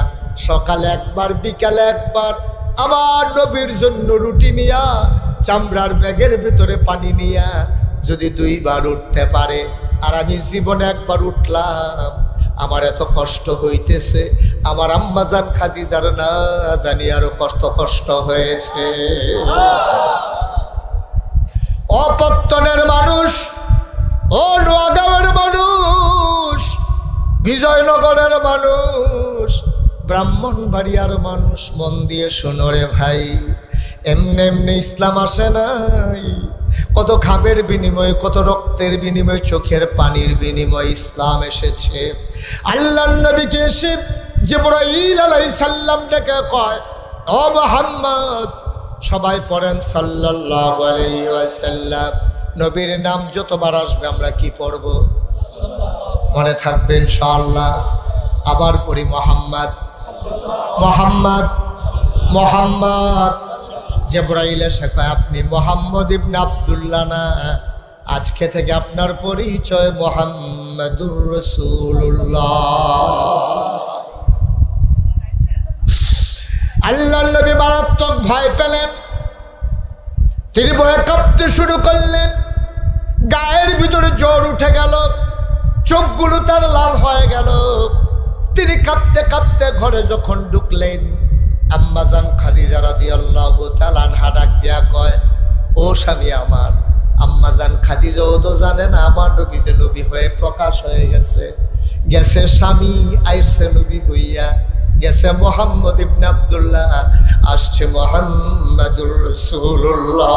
সকালে একবার বিকালে একবার আমার নবীর জন্য রুটি নিয়া চামড়ার ব্যাগের ভিতরে পানি নিয়া যদি ২ বার উঠতে পারে, আর আমি জীবনে একবার উঠলাম, আমার এত কষ্ট হইতেছে, আমার আম্মাজান খাদিজার না জানি আরো কষ্ট হয়েছে। অপত্তনের মানুষ, ও নোয়াগাঁওয়ের মানুষ, বিজয়নগরের মানুষ, ব্রাহ্মণবাড়িয়ার মানুষ, মন দিয়ে শোনো রে ভাই, এমনি এমনি ইসলাম আসে নাই। কত ঘামের বিনিময়ে, কত রক্তের বিনিময়ে, চোখের পানির বিনিময়ে ইসলাম এসেছে। আল্লাহর নবীকে এসে জিবরাইল আলাইহিস সালাম ডেকে কয়, ও মুহাম্মদ, সবাই পড়েন সাল্লাল্লাহু আলাইহি ওয়াসাল্লাম। নবীর নাম যতবার আসবে আমরা কি পড়ব? মনে থাকবে ইনশাআল্লাহ। আবার পড়ি মুহাম্মদ মুহাম্মদ মুহাম্মদ। জিবরাইল এসে কয়, আপনি মুহাম্মদ ইবনে আব্দুল্লাহ না, আজকে থেকে আপনার পরিচয় মুহাম্মাদুর রাসূলুল্লাহ। আল্লাহর নবী মারাত্মক ভয় পেলেন। তিনি ভয়ে কাঁপতে শুরু করলেন, গায়ের ভিতরে জ্বর উঠে গেল, চোখগুলো তার লাল হয়ে গেল। তিনি কাঁপতে কাঁপতে ঘরে যখন ঢুকলেন, আম্মাজান খাদিজা রাদিয়াল্লাহু তাআলা আনহা ডাক দিয়া কয়, ও স্বামী আমার। আম্মাজান খাদিজা ও তো জানে না আমার নবী যে নবী হয়ে প্রকাশ হয়ে গেছে। গেছে স্বামী, আইসে নবী হইয়া, গেছে মুহাম্মদ ইবনে আব্দুল্লাহ, আসছে মুহাম্মাদুর রাসূলুল্লাহ।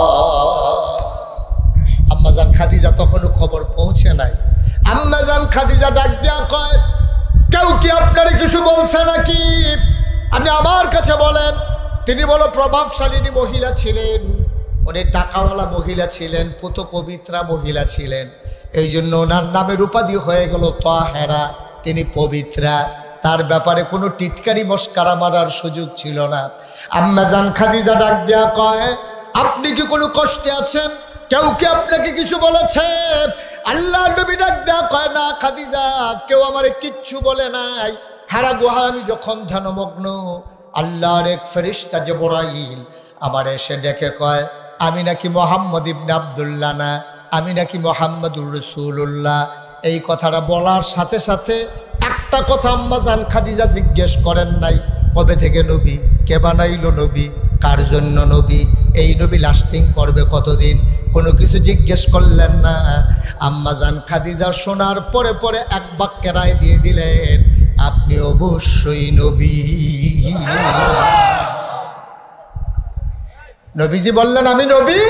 আম্মাজান খাদিজা তখনও খবর পৌঁছে নাই। আম্মাজান খাদিজা ডাক দিয়া কয়, কেউ কি আপনারে কিছু বলছে নাকি? আপনি আমার কাছে বলেন। তিনি বলো প্রভাবশালিনী মহিলা ছিলেন, উনি টাকাওয়ালা মহিলা ছিলেন, পুত পবিত্রা মহিলা ছিলেন, এই জন্য ওনার নামের উপাধি হয়ে গেল তাহেরা, তিনি পবিত্রা। তার ব্যাপারে কোনো টিটকারি মস্কারা মারার সুযোগ ছিল না। আম্মাজান খাদিজা ডাক দেয়া কয়, আপনি কি কোনো কষ্টে আছেন? কেউ কি আপনাকে কিছু বলেছে? আল্লাহ নবী ডাক দেয়া কয়, না খাদিজা, কেউ আমারে কিচ্ছু বলে নাই। হারা গুহা আমি যখন ধ্যানমগ্ন, আল্লাহর এক ফেরেশতা জিবরাইল আমার এসে ডেকে কয়, আমি নাকি মুহাম্মদ ইবনে আব্দুল্লাহ না, আমি নাকি মুহাম্মাদুর রাসূলুল্লাহ। এই কথাটা বলার সাথে সাথে একটা কথা আম্মাজান খাদিজা জিজ্ঞেস করেন নাই, কবে থেকে নবী, কে বানাইলো নবী, কার জন্য নবী, এই নবী লাস্টিং করবে কতদিন, কোনো কিছু জিজ্ঞেস করলেন না। আম্মাজান খাদিজা শোনার পরে পরে এক বাক্যে রায় দিয়ে দিলেন, আপনি অবশ্যই নবী। নবীজি বললেন আমি নবী,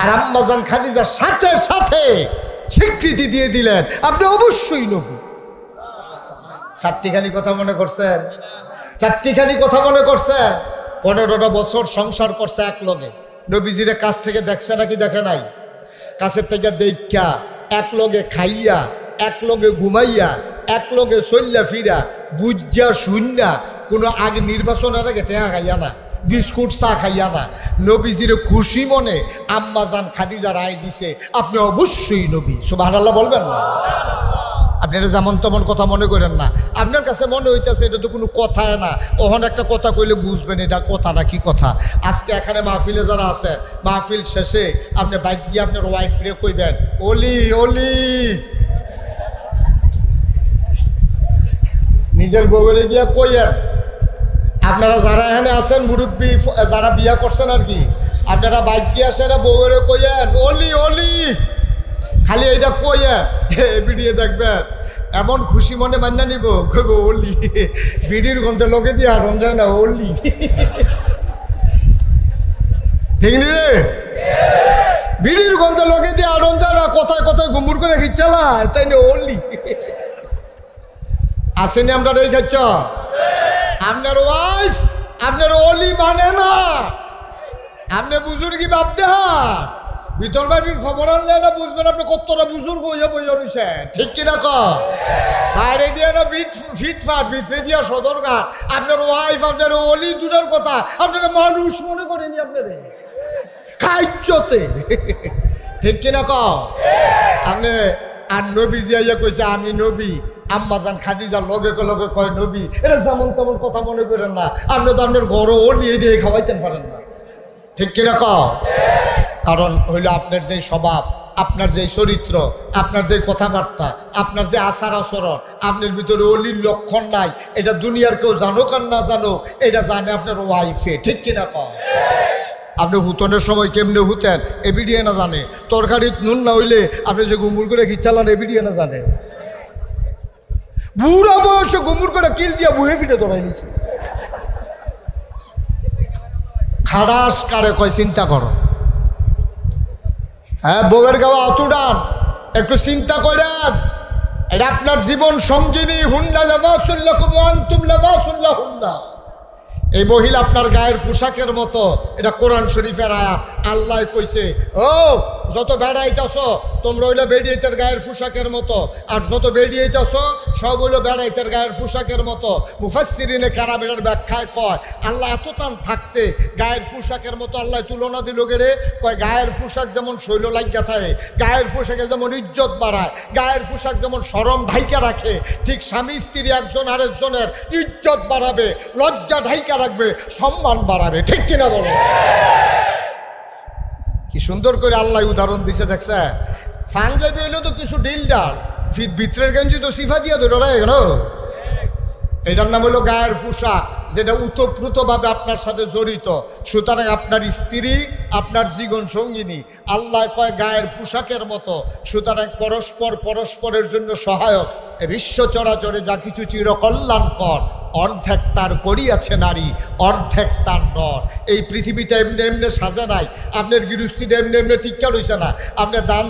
আর আম্মাজান খাদিজার সাথে সাথে স্বীকৃতি দিয়ে দিলেন আপনি অবশ্যই নবী। চারটিখানি কথা মনে করছেন? চারটিখানি কথা মনে করছেন? 15টা বছর সংসার করছে এক লগে। নবীজিরে কাছ থেকে দেখছে নাকি দেখে নাই? কাছের থেকে দেখা, এক লগে খাইয়া, এক লগে ঘুমাইয়া, এক লগে চল্লা ফিরা, বুঝা শূন্যা, কোনো আগে নির্বাচনের আগে টেহা খাইয়া না, বিস্কুট চা খাইয়া না, নবীজির খুশি মনে আম্মাজান খাদিজা রায় দিছে আপনি অবশ্যই নবী। সুবহানাল্লাহ বলবেন না? আপনারা যেমন তেমন কথা মনে করেন না। আপনার কাছে মনে হইতেছে এটা তো কোনো কথাই না, ওখানে একটা কথা কইলে বুঝবেন এটা কথা না কি কথা। আজকে এখানে মাহফিলে যারা আছেন, মাহফিল শেষে আপনি বাইক গিয়ে আপনার ওয়াইফ রে কইবেন ওলি ওলি, নিজের বউরে গিয়া কইয়েন। আপনারা যারা এখানে আছেন মুরব্বী যারা বিয়া করছেন আর কি, আপনারা বাইক গিয়ে আসেন বউরে কইয়েন ওলি ওলি, খালি এইটা কইয়েন, ভিডিও দেখবেন এমন খুশি মনে মান্না নিব কইব ওলি। বিড়ির গন্ধে লোকে দিয়ে আরন যায় না ওলি, ঠিক নি রে? বিড়ির গন্ধে লোকে দিয়ে আরন যায় না, কথায় কথায় গুমুর করে খিচ্ছালা তাই না ওলি। আসেনি আমরা এই খাচ্ছ, আপনার ওয়াইফ আপনার ওলি মানে না, আপনি বুজুর্গি ভাব দেহা ভিতর বাড়ির খবর আনলে না বুঝবেন আপনি কতটা বুজুর্গ হইয়া বইয়া রয়েছে, ঠিক কিনা ক? বাইরে দিয়ে না ফিটফাট, ভিতরে দিয়া সদরঘাট। আপনার ওয়াইফ আপনার ওলি দূরের কথা, আপনারা মানুষ মনে করেনি আপনারে খাইচতে, ঠিক কিনা ক? আপনি আর নবী জিয়া কইছে আমি নবী, আম্মাজান খাদিজার লগে লগে কয় নবী, এটা যেমন তেমন কথা মনে করেন না। আপনি তো আপনার ঘরও ওলি দিয়ে খাওয়াইতেন পারেন না, ঠিক কিনা ক? কারণ হইল আপনার যে স্বভাব, আপনার যে চরিত্র, আপনার যে কথাবার্তা, আপনার যে আচার আচরণ, আপনার ভিতরে অলির লক্ষণ নাই। এটা দুনিয়ার কেউ জানুক আর না জানুক, এটা জানে আপনার ওয়াইফে, ঠিক কিনা কম? আপনি হুতনের সময় কেমনে হুতেন এ বিডিয়ে না জানে, তরকারিত নুন না হইলে আপনি যে গুমুর করে খিচালান এ বিডিয়ে না জানে। বুড়া বয়সে গুমুর করে কিল দিয়া বুহে ফিরে দৌড়াই নিছে। খাড়াস কারে কয় চিন্তা করো, হ্যাঁ বউয়ের গাওয়া অতুডান একটু চিন্তা করেন, এটা আপনার জীবন সঙ্গিনী। হুন্না লেবাসুল্লাকুম ওয়া আনতুম লেবাসুল্লাহ হুন্না, এই মহিলা আপনার গায়ের পোশাকের মতো, এটা কোরআন শরীফের আয়াত। আল্লাহ কইছে ও যত বেড়াইতেছ তোমরা হইলো বেড়িয়েতের গায়ের পোশাকের মতো, আর যত বেড়িয়েতেছ সব হইলো বেড়াইতের গায়ের পোশাকের মতো। মুফাসসিরিনে কারামের ব্যাখ্যায় কয় আল্লাহ এত টান থাকতে গায়ের পোশাকের মতো আল্লাহ তুলনা দিল গেরে, কয় গায়ের পোশাক যেমন শৈল লাগিয়া থাকে, গায়ের পোশাকে যেমন ইজ্জত বাড়ায়, গায়ের পোশাক যেমন শরম ঢাইকা রাখে, ঠিক স্বামী স্ত্রী একজন আরেকজনের ইজ্জত বাড়াবে, লজ্জা ঢাইকা রাখবে, সম্মান বাড়াবে, ঠিক কিনা বলো? কি সুন্দর করে আল্লাহ উদাহরণ দিছে দেখছে। পাঞ্জাবি হইলো তো কিছু ডিল ডাল, ভিতরের গেঞ্জি তো সিফা দিয়া ধরে গেল, এটার নাম হলো গায়ের পোশাক, যেটা উতপ্রুতভাবে আপনার সাথে জড়িত। সুতরাং আপনার স্ত্রী আপনার জীবন সঙ্গিনী, আল্লাহ কয় গায়ের পোশাকের মতো। সুতরাং পরস্পর পরস্পরের জন্য সহায়ক। বিশ্ব চরাচরে যা কিছু চিরকল্যাণকর, অর্ধেক তার করিয়াছে নারী, অর্ধেক তার নর। এই পৃথিবীটা এমনি এমনি সাজে নাই, আপনার গৃহস্থিটা এমনি এমনি টিকা রইছে না। আপনি ধান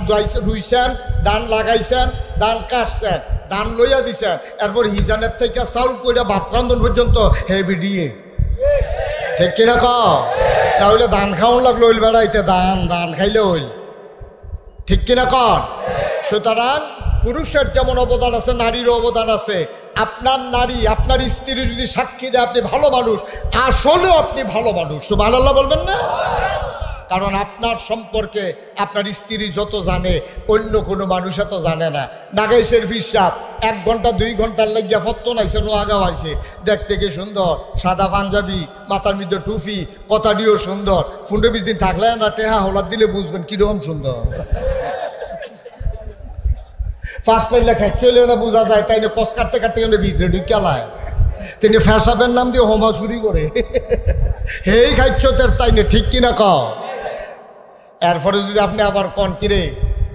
রুইছেন, ধান লাগাইছেন, ধান কাটছেন, ধান লইয়া দিছেন, এরপর হিজানের থেকে চাউল কইরা ভাত রান্ধন পর্যন্ত হেভি দিয়ে, ঠিক কিনা ক? তাহলে ধান খাওয়ান লাগলো ওইল বেড়াইতে, ধান ধান খাইলে হইল, ঠিক কিনা কর? সুতরাং পুরুষের যেমন অবদান আছে নারীরও অবদান আছে। আপনার নারী আপনার স্ত্রী যদি সাক্ষী দেয় আপনি ভালো মানুষ, আসলেও আপনি ভালো মানুষ, সুবহানাল্লাহ বলবেন না? কারণ আপনার সম্পর্কে আপনার স্ত্রী যত জানে অন্য কোনো মানুষ এত জানে না। নাগাইশের হিসাব 1 ঘন্টা 2 ঘন্টার লাগিয়া ফত্ত নাইছে, নোয়াগাও আইছে, দেখতে কি সুন্দর, সাদা পাঞ্জাবি, মাথার মধ্যে টুপি, কথাটিও সুন্দর। 15-20 দিন থাকলে না টেহা হলার দিলে বুঝবেন কিরকম সুন্দর। 5 লাইন লেখা চলে না বোঝা যায়, তাই না? কস কাটতে কাটতে গেলে ভিতরে ঢুকালায় তিনি ফ্যাসাবের নাম দিয়ে হোমা চুরি করে হেই খাইছতের, তাই না? ঠিক কিনা ক? এরপরে যদি আপনি আবার কন কিরে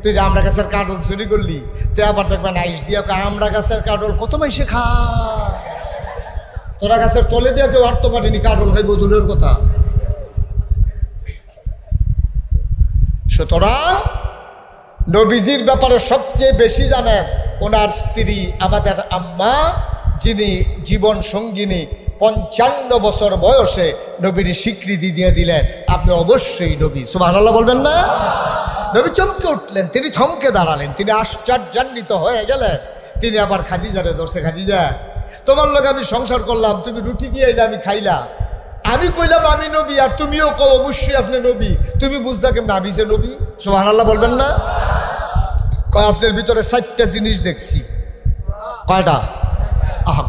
তুই যে আমরা গাছের কাটল চুরি করলি, তুই আবার দেখবেন আইস দিয়া আমরা গাছের কাটল কত মাইসে খা, তোরা গাছের তলে দিয়া কেউ আর্ত পারিনি, কাটল খাইব দূরের কথা। সুতরাং নবীজির ব্যাপারে সবচেয়ে বেশি জানেন ওনার স্ত্রী আমাদের আম্মা, যিনি জীবন সঙ্গিনী। 55 বছর বয়সে নবীর স্বীকৃতি দিয়ে দিলেন আপনি অবশ্যই নবী, সুবহানাল্লাহ বলবেন না? নবী চমকে উঠলেন, তিনি থমকে দাঁড়ালেন, তিনি আশ্চর্যান্বিত হয়ে গেলেন। তিনি আবার খাদিজারে ধরছে, খাদিজা তোমার লোক আমি সংসার করলাম, তুমি রুটি দিয়ে আমি খাইলাম, আমি কইলাম আমি নবী, আর তুমিও কও অবশ্যই আপনি নবী। তুমি বুঝলা কেমন আমি যে নবী? সুবহানাল্লাহ বলবেন না? কয় আপনার ভিতরে 4টা জিনিস দেখছি। কয়টা?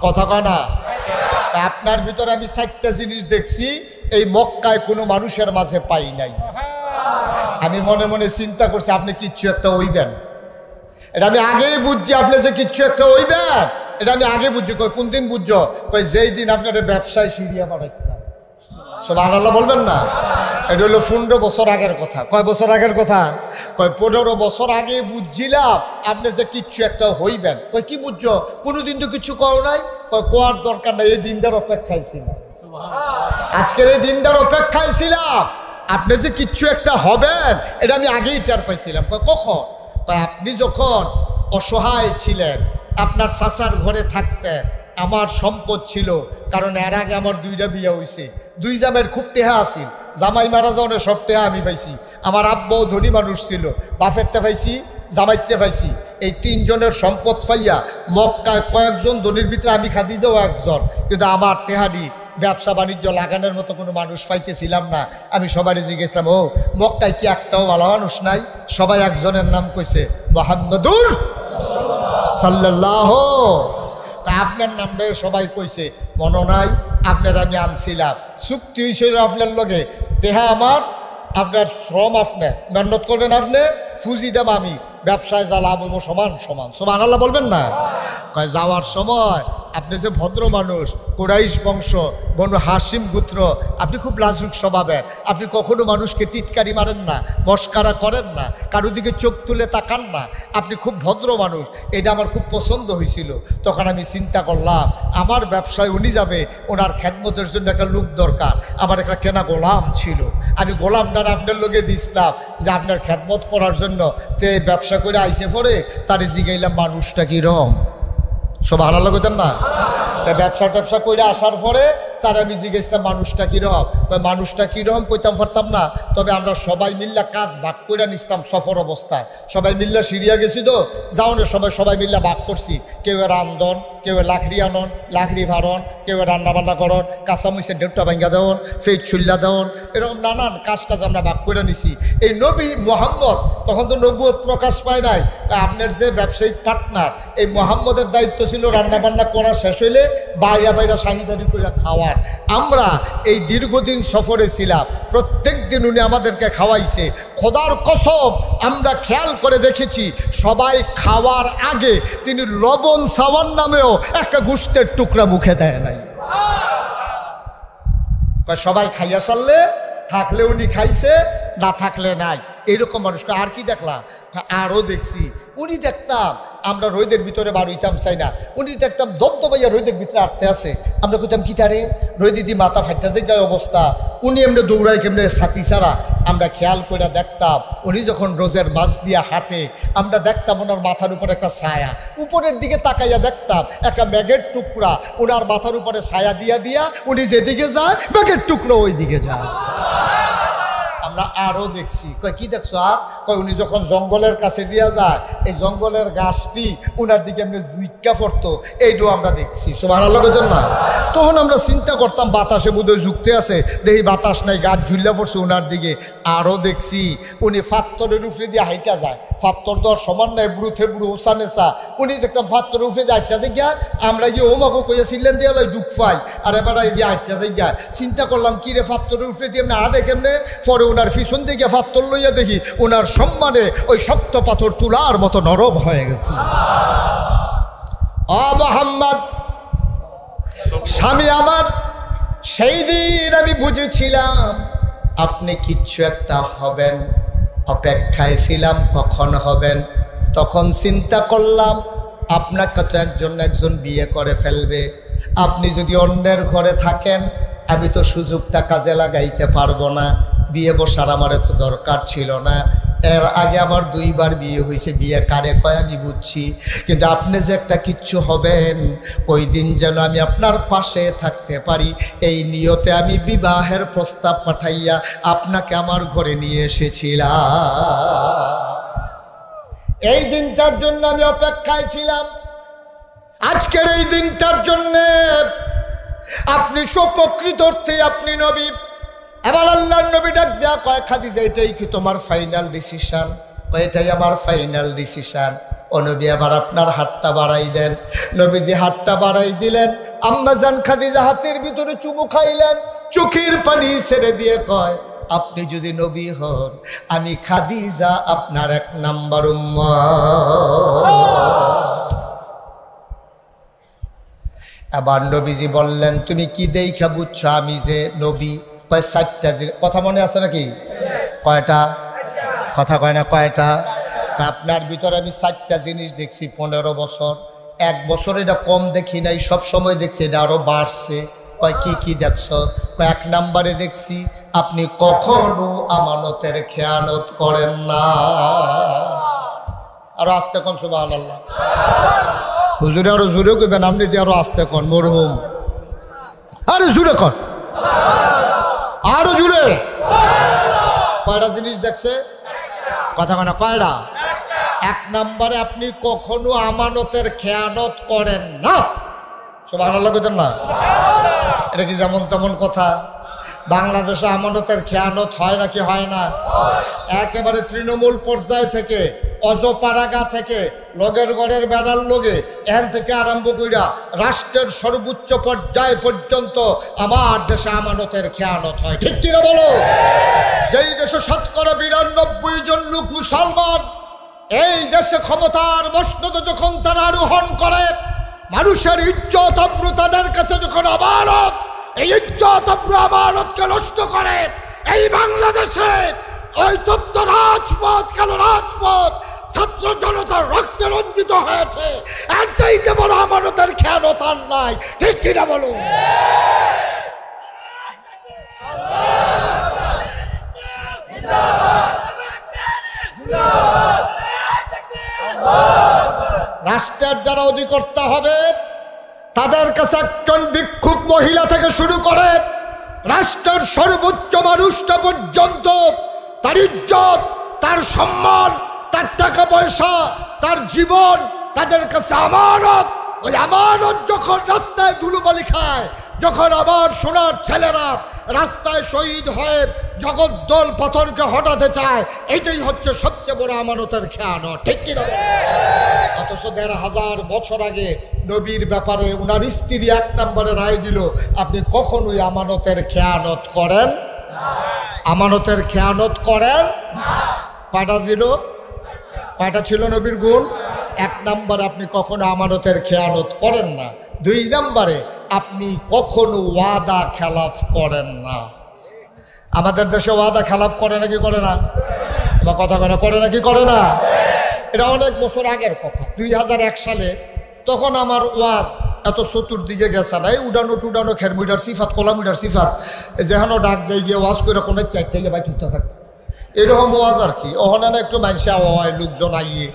কথা কয় না। আপনার ভিতরে আমি 4টা জিনিস দেখছি, এই মক্কায় কোনো মানুষের মাঝে পাই নাই। আমি মনে মনে চিন্তা করছি আপনি কিচ্ছু একটা হইবেন, এটা আমি আগেই বুঝছি। আপনি যে কিচ্ছু একটা হইবেন এটা আমি আগে বুঝছি। কই কোন দিন বুঝছো? কই যেই দিন আপনার ব্যবসায় সিরিয়া পাঠাইছিলাম। সুবহানাল্লাহ বলবেন না? এটা হলো 15 বছর আগের কথা। কয় বছর আগের কথা? কয় 15 বছর আগে বুঝছিলাম আপনি যে কিচ্ছু একটা হইবেন। কয় কি বুঝছো? কোনোদিন তো কিছু কও নাই। কয় কোয়ার দরকার নাই, এই দিনটার অপেক্ষায় ছিলাম। আজকের এই দিনটার অপেক্ষায় ছিলাম। আপনি যে কিচ্ছু একটা হবেন এটা আমি আগেই টের পাইছিলাম। কয় কখন? কয় আপনি যখন অসহায় ছিলেন, আপনার চাচার ঘরে থাকতেন, আমার সম্পদ ছিল, কারণ এর আগে আমার 2টা বিয়ে হয়েছে, 2 জামের খুব টেহা আছিল। জামাই মারা যাওয়ার সব টেহা আমি পাইছি। আমার আব্বাও ধনী মানুষ ছিল, বাফেরতে পাইছি, জামাইতে পাইছি। এই 3 জনের সম্পদ পাইয়া মক্কায় কয়েকজন ধনীর ভিতরে আমি খাদিজাও একজন, কিন্তু আমার টেহাদি ব্যবসা বাণিজ্য লাগানোর মতো কোনো মানুষ পাইতেছিলাম না। আমি সবাই জিজ্ঞেসলাম, ও মক্কায় কি একটাও ভালো মানুষ নাই? সবাই একজনের নাম কইছে, মুহাম্মাদুর সাল্লাল্লাহু। আপনার নামটা সবাই কইছে, মনে নাই? আপনার আমি আনছিলাম, চুক্তি হয়েছিল আপনার লগে, দেহা আমার, আপনার শ্রম আপনি মেহনত করবেন, আপনি ফুজি দাম আমি, ব্যবসায় যা লাভ হইব সমান সমান। সুবহানাল্লাহ বলবেন না? কয় যাওয়ার সময় আপনি যে ভদ্র মানুষ, কুরাইশ বংশ, বনু হাসিম গোত্র, আপনি খুব লাজুক স্বভাবের, আপনি কখনো মানুষকে টিটকারি মারেন না, মস্কারা করেন না, কারো দিকে চোখ তুলে তাকান না, আপনি খুব ভদ্র মানুষ। এটা আমার খুব পছন্দ হয়েছিল। তখন আমি চিন্তা করলাম আমার ব্যবসায় উনি যাবে, ওনার খেদমতের জন্য একটা লোক দরকার। আমার একটা কেনা গোলাম ছিল, আমি গোলামটা আপনার লোকে দিছিলাম যে আপনার খেদমত করার জন্য। তে ব্যবসা করে আইসে পরে তারে জিগাইলাম মানুষটা কিরম। সুবহানাল্লাহ কইতেন না? তাই ব্যবসা করে আসার পরে তার আমি জিজ্ঞেসলাম মানুষটা কিরকম। মানুষটা কিরকম কইতাম পারতাম না, তবে আমরা সবাই মিল্লা কাজ ভাগ করে নিতাম। সফর অবস্থায় সবাই মিল্লা সিরিয়া গেছি তো, যাওনের সময় সবাই মিল্লা ভাগ করছি। কেউ রান্ধন, কেউ লাকড়ি আনন, লাকড়ি ভাড়ন, কেউ রান্নাবান্না করন, কাঁচামরিচের ডেটটা ভাঙ্গা দেওয়ন, ফেট ছুল্লা দেওয়ন, এরকম নানান কাজ আমরা ভাগ করে নিছি। এই নবী মোহাম্মদ তখন তো নবুয়ত প্রকাশ পায় নাই। আপনার যে ব্যবসায়িক পার্টনার, এই মোহাম্মদের দায়িত্ব ছিল রান্নাবান্না করা শেষ হইলে বাইরা বাইরা শাহিদারি করে খাওয়ার। আমরা এই দীর্ঘদিন সফরে ছিলাম, প্রত্যেক দিন উনি আমাদেরকে খাওয়াইছে। খোদার কসম আমরা খেয়াল করে দেখেছি, সবাই খাওয়ার আগে তিনি লবণ সাওয়ার নামেও একটা গোশতের টুকরা মুখে দেয় নাই। সবাই খাইয়া সারলে থাকলে উনি খাইছে, না থাকলে নাই, এরকম মানুষকে। আর কি দেখলাম? আরও দেখছি, উনি দেখতাম আমরা রোদের ভিতরে বার হইতাম চাই না, উনি দেখতাম দবদবাইয়া রোদের ভিতরে আটতে আছে। আমরা কইতাম কি তারে রোদ দিদি মাথা ফাইটা যায় অবস্থা, উনি এমনি দৌড়াই কেমনে ছাতি ছাড়া। আমরা খেয়াল করে দেখতাম উনি যখন রোজের মাছ দিয়া হাঁটে, আমরা দেখতাম ওনার মাথার উপরে একটা ছায়া, উপরের দিকে তাকাইয়া দেখতাম একটা মেঘের টুকরা ওনার মাথার উপরে ছায়া দিয়া দিয়া উনি যেদিকে যায় মেঘের টুকরো ওই দিকে যায়। আমরা আরো দেখছি। কয় কি দেখছো? আর কয় উনি যখন জঙ্গলের কাছে দিয়া যায়, এই জঙ্গলের গাছটি উনার দিকে এমনি জুইকা পড়তো, এইটাও আমরা দেখছি। সুবহানাল্লাহ বলেন না? তখন আমরা চিন্তা করতাম বাতাসে বোধহয় যুক্তে আছে, দেখি বাতাস নাই, গাছ ঝুল্লা পড়ছে উনার দিকে। আরও দেখছি উনি ফাত্তরের উপরে দিয়ে হাইটা যায়, ফাত্তর দর সমান নাই, ব্রু থেব্রু ওসা নেশা, উনি দেখতাম ফাত্তরের উপরে দিয়ে হাইটা যায় গিয়া। আমরা গিয়ে ওমাকে কইয়া ছিলেন দিয়ে লয় দুঃখ পাই, আর এবার গিয়ে হাইটা যায় গিয়া। চিন্তা করলাম কি রে ফাত্তরের উপরে দিয়ে এমনি হাঁটে কেমনে? পরে ওনার পিছন দিকে ফাত্তর লইয়া দেখি ওনার সম্মানে ওই শক্ত পাথর তুলার মতো নরম হয়ে গেছে। মুহাম্মদ স্বামী আমার, সেই দিন আমি বুঝেছিলাম আপনি কিচ্ছু একটা হবেন, অপেক্ষায় ছিলাম কখন হবেন। তখন চিন্তা করলাম আপনাকে তো একজন বিয়ে করে ফেলবে, আপনি যদি অন্যের ঘরে থাকেন আমি তো সুযোগটা কাজে লাগাইতে পারবো না, বিয়ে বসার আমার এত দরকার ছিল না। এর আগে আমার 2 বার বিয়ে হয়েছে, বিয়ে কারে কয় আমি বুঝছি, কিন্তু আপনি যে একটা কিচ্ছু হবেন ওই দিন যেন আমি আপনার পাশে থাকতে পারি, এই নিয়তে আমি বিবাহের প্রস্তাব পাঠাইয়া আপনাকে আমার ঘরে নিয়ে এসেছিলাম। এই দিনটার জন্য আমি অপেক্ষায় ছিলাম। আজকের এই দিনটার জন্যে আপনি প্রকৃত অর্থে আপনি নবী। এবার আল্লাহর নবী ডাক দেয়া কয়, খাদিজা এটাই কি তোমার ফাইনাল ডিসিশন? এটাই আমার ফাইনাল ডিসিশন। ও নবী এবার আপনার হাতটা বাড়াই দেন। নবীজি হাতটা বাড়াই দিলেন। আম্মাজান খাদিজা হাতের ভিতরে চুমু খাইলেন, চোখের পানি ছেড়ে দিয়ে কয়, আপনি যদি নবী হন আমি খাদিজা আপনার 1 নাম্বার উম্মত। আবার নবীজি বললেন, তুমি কি দেখা বুঝছো আমি যে নবী? কয় 4টা জিনিস। কথা মনে আছে নাকি? কয়টা? কথা কয় না কয়টা? আপনার ভিতরে আমি 4টা জিনিস দেখছি 15 বছর। 1 বছর এটা কম দেখি নাই, সব সময় দেখছি এটা আরো বাড়ছে। কয় কি কি দেখছো? কয় 1 নাম্বারে দেখছি আপনি কখনো আমানতের খেয়ানত করেন না। আরো আস্তে কোন সুবহানাল্লাহ। হুজুরে আরো জোরে কইবেন, আপনি যে আরো আস্তে কোন মরহুম। আরে জোরে কর, আরো জোরে। কয়টা জিনিস দেখছে? কথা কয় না কয়টা? 1 নাম্বারে আপনি কখনো আমানতের খেয়ানত করেন না। সুবহানাল্লাহ কইতেন না? এটা কি যেমন তেমন কথা? বাংলাদেশে আমানতের খেয়ানত হয় নাকি হয় না? একেবারে তৃণমূল পর্যায় থেকে, অজপাড়াগা থেকে, লগের ঘরের বেড়ার লগে, এখান থেকে আরম্ভ কইরা রাষ্ট্রের সর্বোচ্চ পর্যায় পর্যন্ত আমার দেশে আমানতের খেয়ানত হয়। ঠিক কিনা বলো? যেই দেশে 92% জন লোক মুসলমান, এই দেশে ক্ষমতার মসনদে যখন তারা আরোহণ করে, মানুষের ইজ্জত আব্রু তাদের কাছে যখন আমানত, এই ইজ্জত আব্রু আমানতকে নষ্ট করে, এই বাংলাদেশে ওই তপ্ত রাজপথ, কালো রাজপথ ছাত্র জনতার রক্তে রঞ্জিত হয়েছে। এর চাইতে বড় আমানতের খেয়ানত আর নাই। ঠিক কিনা বলো? রাষ্ট্রের যারা অধিকর্তা হবে তাদের কাছে একজন ভিক্ষুক মহিলা থেকে শুরু করে রাষ্ট্রের সর্বোচ্চ মানুষটা পর্যন্ত তার ইজ্জত, তার সম্মান, তার টাকা পয়সা, তার জীবন তাদের কাছে আমানত। ওই আমানত যখন রাস্তায় ধুলোবালি খায়, যখন আবার সোনার ছেলেরা রাস্তায় শহীদ হয়ে জগদ্দল পাথরকে হটাতে চায়, এটাই হচ্ছে সবচেয়ে বড় আমানতের খেয়ানত। ঠিক কিনা? অথচ 1500 বছর আগে নবীর ব্যাপারে উনার স্ত্রী 1 নম্বরে রায় দিল, আপনি কখনোই আমানতের খেয়ানত করেন, আমানতের খেয়ানত করেন। কয়টা ছিল নবীর গুণ? 1 নম্বরে আপনি কখনো আমানতের খেয়ানত করেন না। 2 নম্বরে আপনি কখনো ওয়াদা খেলাফ করেন না। আমাদের দেশে ওয়াদা খেলাফ করে নাকি করে না? আমার কথা করে নাকি করে না? এটা অনেক বছর আগের কথা। 2001 সালে তখন আমার ওয়াজ এত চতুর্দিকে গেছে না, এই উডানো টুডানো খেরমুইডার সিফাত, কলামুইডার সিফাত, যেখানে ডাক দিয়ে গিয়ে ওয়াজ করে কোনো চারটে গিয়ে ভাই ঠিকঠাক থাকতো, এরকম ওয়াজ আর কি। ওখানে না একটু মানুষে হয়, লোকজন আইয়ে,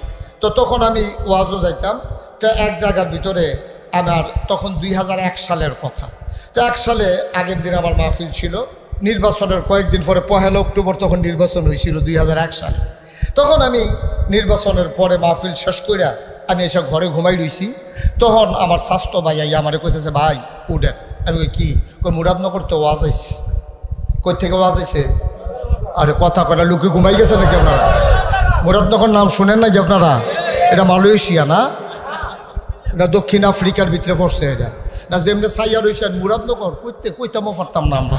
তো তখন আমি ওয়াজও যাইতাম। তো এক জায়গার ভিতরে আমার তখন 2001 সালের কথা। তো 1 সালে আগের দিন আমার মাহফিল ছিল, নির্বাচনের কয়েকদিন পরে 1 অক্টোবর তখন নির্বাচন হয়েছিল 2001 সালে। তখন আমি নির্বাচনের পরে মাহফিল শেষ কইরা আমি এসে ঘরে ঘুমাই রইছি। তখন আমার স্বাস্থ্য ভাই আইয়া আমারে কইতেছে, ভাই উঠেন। আমি কি কই? মুরাদনগর তো ওয়াজ আইছে। কই থেকে ওয়াজ আইছে? আরে কথা কয়টা লোকে ঘুমাই গেছে নাকি আপনারা? মুরাদনগর নাম শুনেন নাই যে আপনারা? এটা মালয়েশিয়া না, এটা দক্ষিণ আফ্রিকার ভিতরে পড়ছে। এটা না যেমনি সাইয়া রইছেন মুরাদনগর কইতামও পারতাম না আমরা।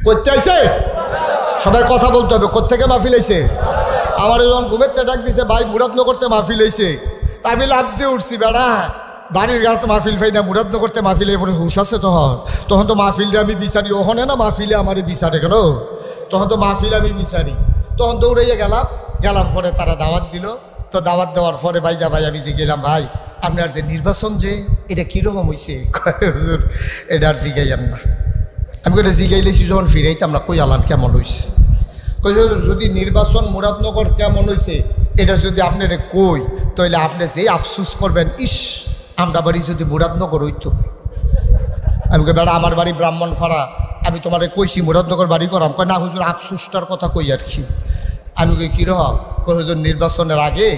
করতে আইছে সবাই কথা বলতে হবে। কোত্থেকে মাহফিল আইছে? আমার যখন ঘুমেতে ডাক দিছে, ভাই মুরাদনগরতে মাহফিল আইছে, আমি লাভ দিয়ে উঠছি। বেড়া বাড়ির গাড়িতে মাহফিল ফাই না, মুরাদনগরতে মাহফিল পরে হুশ আছে। তখন তো মাহফিলটা আমি বিচারি, ওখানে না মাহফিলে আমার বিচারে কেন, তখন তো মাহফিল আমি বিচারি। তখন দৌড়াইয়া গেলাম পরে তারা দাওয়াত দিল। তো দাওয়াত দেওয়ার পরে ভাই আমি যে গেলাম, ভাই আপনার যে নির্বাচন যে এটা কীরকম হয়েছে? হুজুর এটা আর জিগাইয়ান না। আমি কই জিগাইলেছি যখন ফিরাইতাম না, কই আলান কেমন হয়েছে? কই যদি নির্বাচন মুরাদনগর কেমন হয়েছে এটা যদি আপনারে কই, তাহলে আপনি যে আফসুস করবেন, ইস আমরা বাড়ি যদি মুরাদনগর হইতো। আমি কই বেড়া আমার বাড়ি ব্রাহ্মণপাড়া, আমি তোমারে কইছি মুরাদনগর বাড়ি করাম। কয় না হুজুর আফসুসটার কথা কই আর কি। আমি কই কীরকম? কই হুজুর নির্বাচনের আগে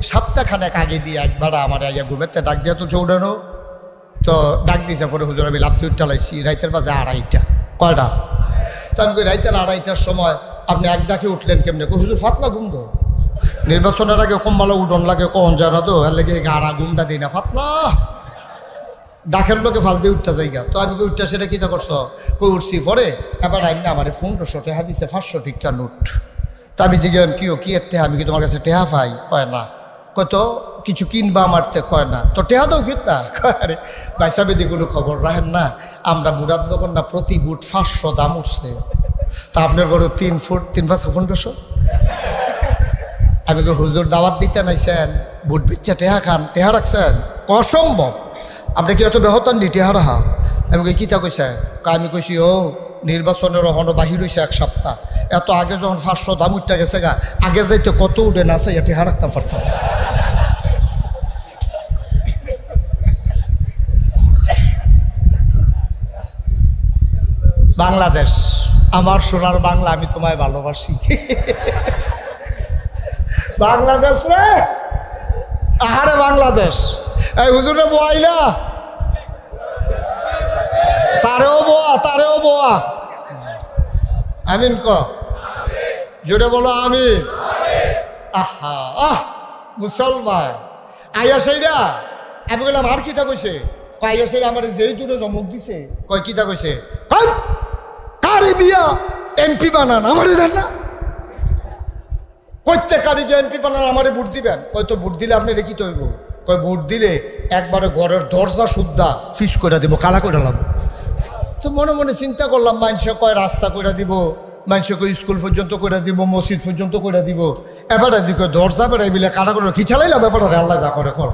সপ্তাহখানেক আগে দিয়ে একবার আমার আইয়া ঘুমেতে ডাক দিয়া তো চৌড়ানো, তো ডাক দিয়েছে পরে হুজুর আমি লাভ দিয়ে চালাইছি রাইতের বাজে 2:30 কয়টা তো আমি রাইতের 2:30টার সময় আপনি এক ডাকে উঠলেন কেমনে হুজুর ফাতলা ঘুম দো নির্বাচনের আগে কম্বালো উঠন লাগে কখন যায় না তো এর লেগে গাড়া ঘুমটা দিই না ফাতলা ডাকের লোকে ফাল দিয়ে উঠতে যাইগা তো আমি উঠতে সেটা কিতা করছো কই উঠছি পরে এবার আইন না আমার 1500 টাকা দিছে 500 টিকা নোট তা আমি জিজ্ঞান কি এর টেহা আমি কি তোমার কাছে টেহা পাই কয় না কত কিছু কিনবা মারতে কয় না তো টেহা দাও কিতা আরে ভাই সাহেব এদিকে কোনো খবর রাখেন না আমরা মুরাদনগর না প্রতি বুট 500 দাম উঠছে তা আপনার ঘরে 3 ফুট 3-5 আমি হুজুর দাওয়াত দিতে নাইছেন বুট বিচ্ছা টেহা খান টেহা রাখছেন অসম্ভব আমরা কি এত বেহতান নি টেহা রাহা আমি কিতা কইছে আমি কইছি ও নির্বাচনের হন বাহির হয়েছে 1 সপ্তাহ এত আগে যখন 500 দাম উঠতে গেছে গা আগের রাইতে কত উঠে না চাই টেহা রাখতাম পারতাম বাংলাদেশ আমার সোনার বাংলা আমি তোমায় ভালোবাসি বাংলাদেশ রে আহারে বাংলাদেশ এই হুজুরে বোয়াইলা তারেও বোয়া আমিন ক জোরে বলো আমিন আহা মুসলমান আইয়া সেইরা আমি বললাম আর কিতা কইছে আইয়া সেইরা আমার যেই দূরে জমক দিছে কয় কিতা কইছে কারে বিয়া এমপি বানান আমারে দেন না প্রত্যেকারীকে এমপি বানান আমারে ভোট দিবেন কয় তো ভোট দিলে আপনি রেখি তৈব কয় ভোট দিলে একবারে ঘরের দরজা সুদ্ধা ফিস করে দিব কালা করে লাগবো তো মনে মনে চিন্তা করলাম মানুষে কয় রাস্তা করে দিব মানুষে কয় স্কুল পর্যন্ত করে দিব মসজিদ পর্যন্ত করে দিব এবারে দিকে দরজা বেড়াই বিলে কালা করে খিচালাইলাম এবারে আল্লাহ যা করে কর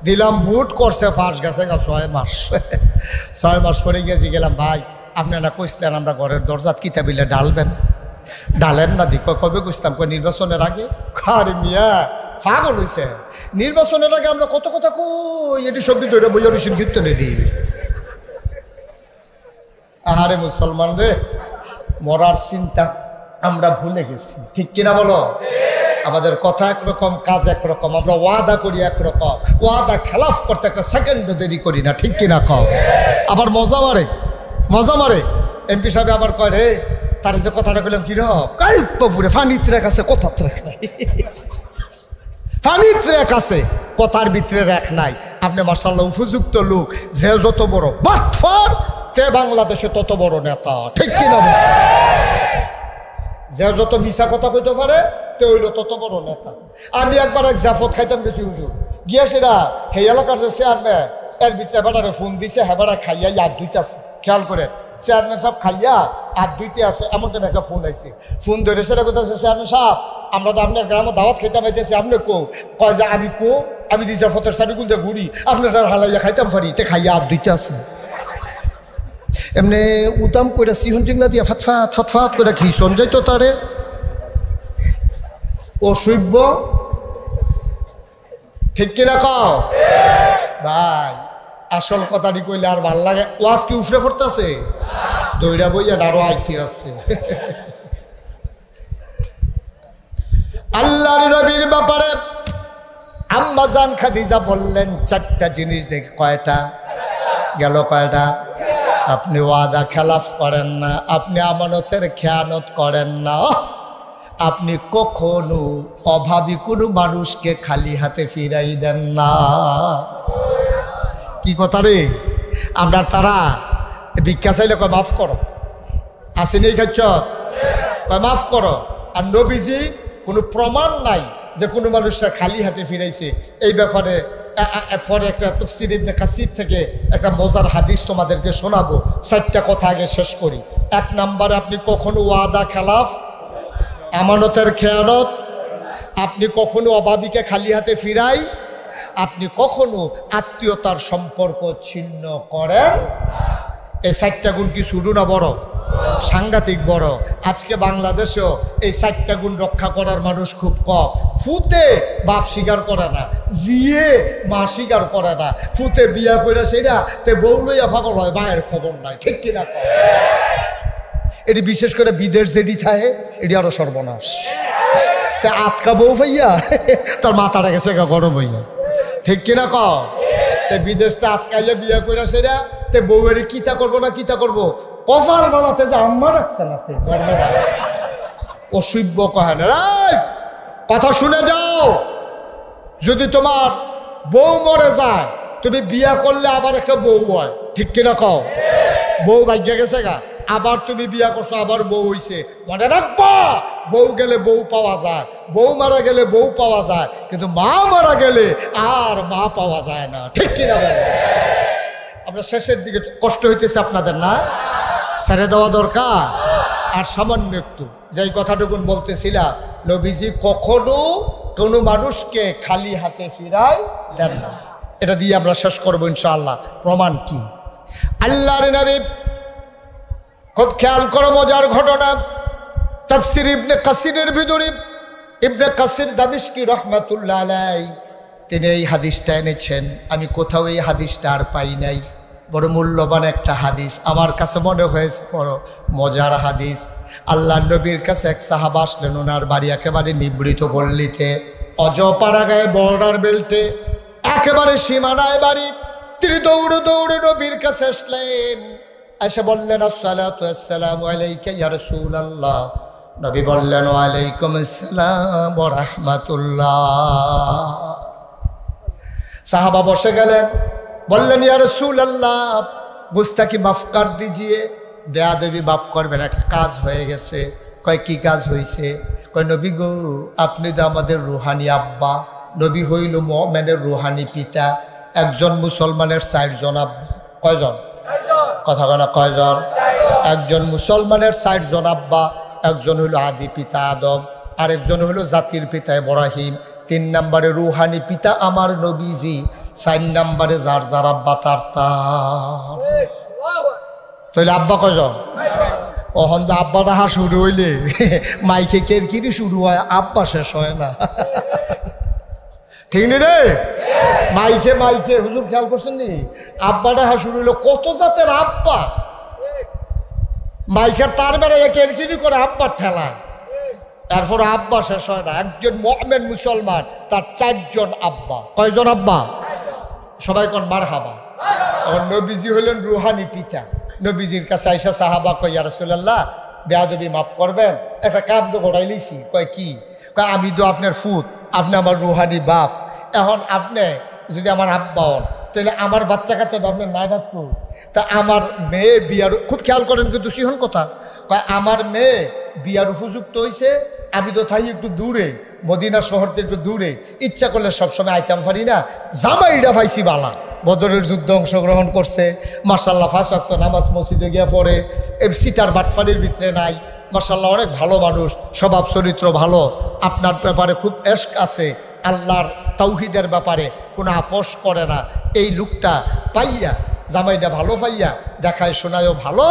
দিলাম ভোট করছে ফাঁস গেছে 6 মাস 6 মাস পরে গেছি গেলাম ভাই আপনারা কইছিলেন আমরা ঘরের দরজাত কিতা বিলে ডালবেন ডালেন না দিক কবে কইছিলাম কই নির্বাচনের আগে আরে মিয়া পাগল হইছে নির্বাচনের আগে আমরা কত কথা কই এটি সবই ধরে বইয়া রইছেন কীর্তনে দি আহারে মুসলমান রে মরার চিন্তা আমরা ভুলে গেছি ঠিক কিনা বলো আমাদের কথা একরকম কাজ একরকম আমরা ওয়াদা করি একরকম ওয়াদা খেলাফ করতে একটা সেকেন্ডও দেরি করি না ঠিক কিনা কও আবার মজা মারে এমপি সাহেব আবার কয় রে তার যে কথাটা বললাম কি রপুরে ফানিত্রে কাছে কথা রাখ নাই ফানিত্রে কাছে কথার ভিতরে রাখ নাই আপনি মার্শাল্লাহ উপযুক্ত লোক যে যত বড় বাটফার তে বাংলাদেশে তত বড় নেতা ঠিক কিনা যে যত মিশা কথা কইতে পারে তে হইল তত বড় নেতা আমি একবার এক জাফত খাইতাম বেশি হুজুর গিয়া সেটা সেই এলাকার যে চেয়ারম্যান এর ভিতরে বেটারে ফোন দিছে হেবারা খাইয়া হাত দুইটা আছে খেয়াল করে চেয়ারম্যান সাহেব খাইয়া হাত দুইতে আছে এমন টাইম একটা ফোন আইছে ফোন ধরে সেটা কোথাছে চেয়ারম্যান সাহেব আমরা তো আপনার গ্রামে দাওয়াত খাইতাম আইতেছি আপনি কয় যে আমি দিছে ফতের সারিগুল দিয়ে ঘুরি আপনার হালাইয়া খাইতাম পারি তে খাইয়া হাত দুইটা আছে এমনি উতাম করে সিহন টিংলা দিয়া ফটফাট করে খিসন যাইতো তারে অসভ্য ঠিক কিনা কও ভাই আসল কথাটি কইলে আর ভাল লাগে ওয়াজ কি উফরে পড়তেছে দইরা বইয়া আরো আইতে আছে আল্লাহর নবীর ব্যাপারে আম্মা জান খাদিজা বললেন 4টা জিনিস দেখে কয়টা গেল কয়টা আপনি ওয়াদা খেলাফ করেন না আপনি আমানতের খেয়ানত করেন না আপনি কখনো অভাবী কোনো মানুষকে খালি হাতে ফিরাই দেন না কি কথা রে আমরা তারা ভিক্ষা চাইলে কয় মাফ করো আসেনি খাচ্ছ কয় মাফ করো আর নবীজি কোনো প্রমাণ নাই যে কোনো মানুষরা খালি হাতে ফিরাইছে এই ব্যাপারে পরে একটা তাফসীর ইবনে কাসির থেকে একটা মজার হাদিস তোমাদেরকে শোনাবো 4টা কথা আগে শেষ করি 1 নম্বরে আপনি কখনো ওয়াদা খেলাফ আমানতের খেয়ানত আপনি কখনো অভাবীকে খালি হাতে ফিরাই আপনি কখনো আত্মীয়তার সম্পর্ক ছিন্ন করেন এই 4টা গুণ কি শুরু না বড় সাংঘাতিক বড় আজকে বাংলাদেশেও এই 4টা গুণ রক্ষা করার মানুষ খুব কম ফুতে বাপ স্বীকার করে না জিয়ে মা স্বীকার করে না ফুতে বিয়া করে সেটা তে বউ লইয়া পাগল হয় মায়ের খবর নাই ঠিক কিনা এটি বিশেষ করে বিদেশ যেটি থাকে এটি আরো সর্বনাশ তা আটকা বউ ভাইয়া তার মাথাটা গেছে গরম হইয়া ঠিক কিনা তে বিদেশতে আটকাইয়া বিয়া কইরা সেরা তে বউয়ের কিতা করবো না কিতা করবো কপাল বানাতে যে আম্মা রাখছে না তে অসভ্য কহে না কথা শুনে যাও। যদি তোমার বউ মরে যায় তুমি বিয়া করলে আবার একটা বউ হয়, ঠিক কিনা কও? বউ ভাগ্যে গেছে গা, আবার তুমি বিয়া করছো আবার বউ হইছে, মনে রাখবা বউ গেলে বউ পাওয়া যায়, বউ মারা গেলে বউ পাওয়া যায়, কিন্তু মা মারা গেলে আর মা পাওয়া যায় না, ঠিক কিনা বলে? আমরা শেষের দিকে কষ্ট হইতেছে আপনাদের না? ছেড়ে দেওয়া দরকার। আর সামান্য একটু যেই কথাটুকুন বলতেছিলাম, নবীজি কখনো কোনো মানুষকে খালি হাতে ফিরায় দেন না। এটা দিয়ে আমরা শেষ করবো ইনশাআল্লাহ। প্রমাণ কি? আল্লাহর নবী, খুব খেয়াল করো মজার ঘটনা, তাফসীর ইবনে কাসিরের ভিতরে ইবনে কাসির দামিশকি রহমাতুল্লাহ আলাইহি তিনি এই হাদিসটা এনেছেন। আমি কোথাও এই হাদিসটা আর পাই নাই। বড় মূল্যবান একটা হাদিস, আমার কাছে মনে হয়েছে বড় মজার হাদিস। আল্লাহ নবীর কাছে এক সাহাবা আসলেন, ওনার বাড়ি একেবারে নিবৃত পল্লীতে, অজপাড়া গায়ে বর্ডার বেল্টে, একেবারে সীমানায় বাড়ি। তিনি দৌড়ে দৌড়ে নবীর কাছে আসলেন, এসে বললেন আসসালাতু ওয়াসসালামু আলাইকা ইয়া রাসূলুল্লাহ। নবী বললেন ওয়ালাইকুম আসসালাম ওয়া রাহমাতুল্লাহ। সাহাবা বসে গেলেন, বললেন ইয়া রাসূলুল্লাহ গুস্তাকি মাফ কর দিজিয়ে, বেয়াদবি মাফ করবেন, একটা কাজ হয়ে গেছে। কয় কি কাজ হয়েছে? কয় নবী গো আপনি তো আমাদের রুহানি আব্বা, নবী হইল মুমিনের রুহানি পিতা, একজন মুসলমানের 4 জন আব্বা। কয়জন? কথা কয় না কয়জন? একজন মুসলমানের 4 জন আব্বা, একজন হইল আদি পিতা আদম, আরেকজন হইল জাতির পিতা ইব্রাহিম, 3 নম্বরে রুহানি পিতা আমার নবীজি, 4 নম্বরে যার যার আব্বা তার তার। তাহলে আব্বা কয়জন? ওহন তো আব্বা ডাহা শুরু হইলে মাইকে কেরকিরি শুরু হয়, আব্বা শেষ হয় না, ঠিক নি রে? মাইকে মাইকে হুজুর খেয়াল করছেন নি? আব্বা ডাহা শুরু হইলো, কত জাতের আব্বা, মাইকের তার বেড়ায় কেরকিরি করে আব্বার ঠেলা, এরপর আব্বা শেষ হয় না। একজন মুমিন মুসলমান তার 4 জন আব্বা। কয়জন আব্বা? সবাই কোন মারহাবা। এখন নবীজি হলেন রুহানি পিতা। নবীজির কাছে আইসা সাহাবা কয় ইয়া রাসূলুল্লাহ বেয়াদবি মাফ করবেন, একটা কাম তো ঘটাই লিছি। কয় কি? কয় আমি তো আপনার ফুত, আপনি আমার রুহানি বাপ, এখন আপনি যদি আমার আব্বা হন তাহলে আমার বাচ্চা কাচ্চা তো আপনার নাইবাদ করুন, তা আমার মেয়ে বিয়ার, খুব খেয়াল করেন কিন্তু সিহন কথা, কয় আমার মেয়ে বিয়ার উপযুক্ত হয়েছে, আমি তো থাই একটু দূরে, মদিনা শহর থেকে একটু দূরে, ইচ্ছা করলে সবসময় আইতাম পারি না, জামাইরা পাইছি বালা, বদরের যুদ্ধে অংশগ্রহণ করছে, মাশাআল্লাহ 5 ওয়াক্ত নামাজ মসজিদে গিয়া পড়ে, এই সিটার বাটফারির ভিতরে নাই, মাশাআল্লাহ অনেক ভালো মানুষ, স্বভাব চরিত্র ভালো, আপনার ব্যাপারে খুব এশক আছে, আল্লাহর তাওহীদের ব্যাপারে কোনো আপোষ করে না। এই লোকটা পাইয়া, জামাইটা ভালো পাইয়া, দেখায় শোনায়ও ভালো,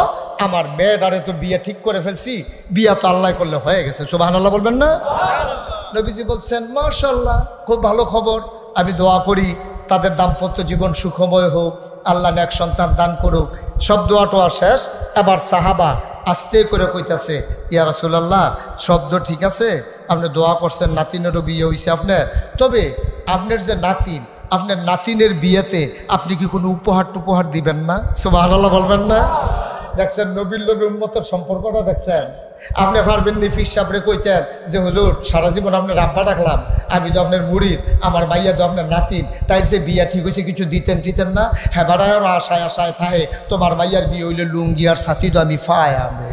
আমার মেয়েটারে তো বিয়ে ঠিক করে ফেলছি, বিয়া তো আল্লাহ করলে হয়ে গেছে, সুবহানাল্লাহ বলবেন না? নবীজি বলছেন মাশাআল্লাহ খুব ভালো খবর, আমি দোয়া করি তাদের দাম্পত্য জীবন সুখময় হোক, আল্লাহ নেক সন্তান দান করুক। সব দোয়া টোয়া শেষ, এবার সাহাবা আস্তে করে কইতাছে ইয়া রাসূলুল্লাহ শব্দ ঠিক আছে, আপনি দোয়া করছেন নাতিনেরও বিয়ে হয়েছে আপনার, তবে আপনার যে নাতিন, আপনার নাতিনের বিয়েতে আপনি কি কোনো উপহার টুপহার দিবেন না? সুবহানাল্লাহ বলবেন না? দেখছেন নবীর লগে উম্মতের সম্পর্কটা দেখছেন? আপনি পারবেন নি ফির সাবরে কইতেন যে হুজুর সারা জীবন আপনার আব্বা ডাকলাম, আমি তো আপনার মুরিদ, আমার মাইয়া তো আপনার নাতিন, তাই সে বিয়া ঠিক হয়েছে কিছু দিতেন না? হ্যাঁ বাড়ায় আশায় আশায় থাহে তোমার মাইয়ার বিয়ে হইলে লুঙ্গি আর সাথী তো আমি ফায় আমি।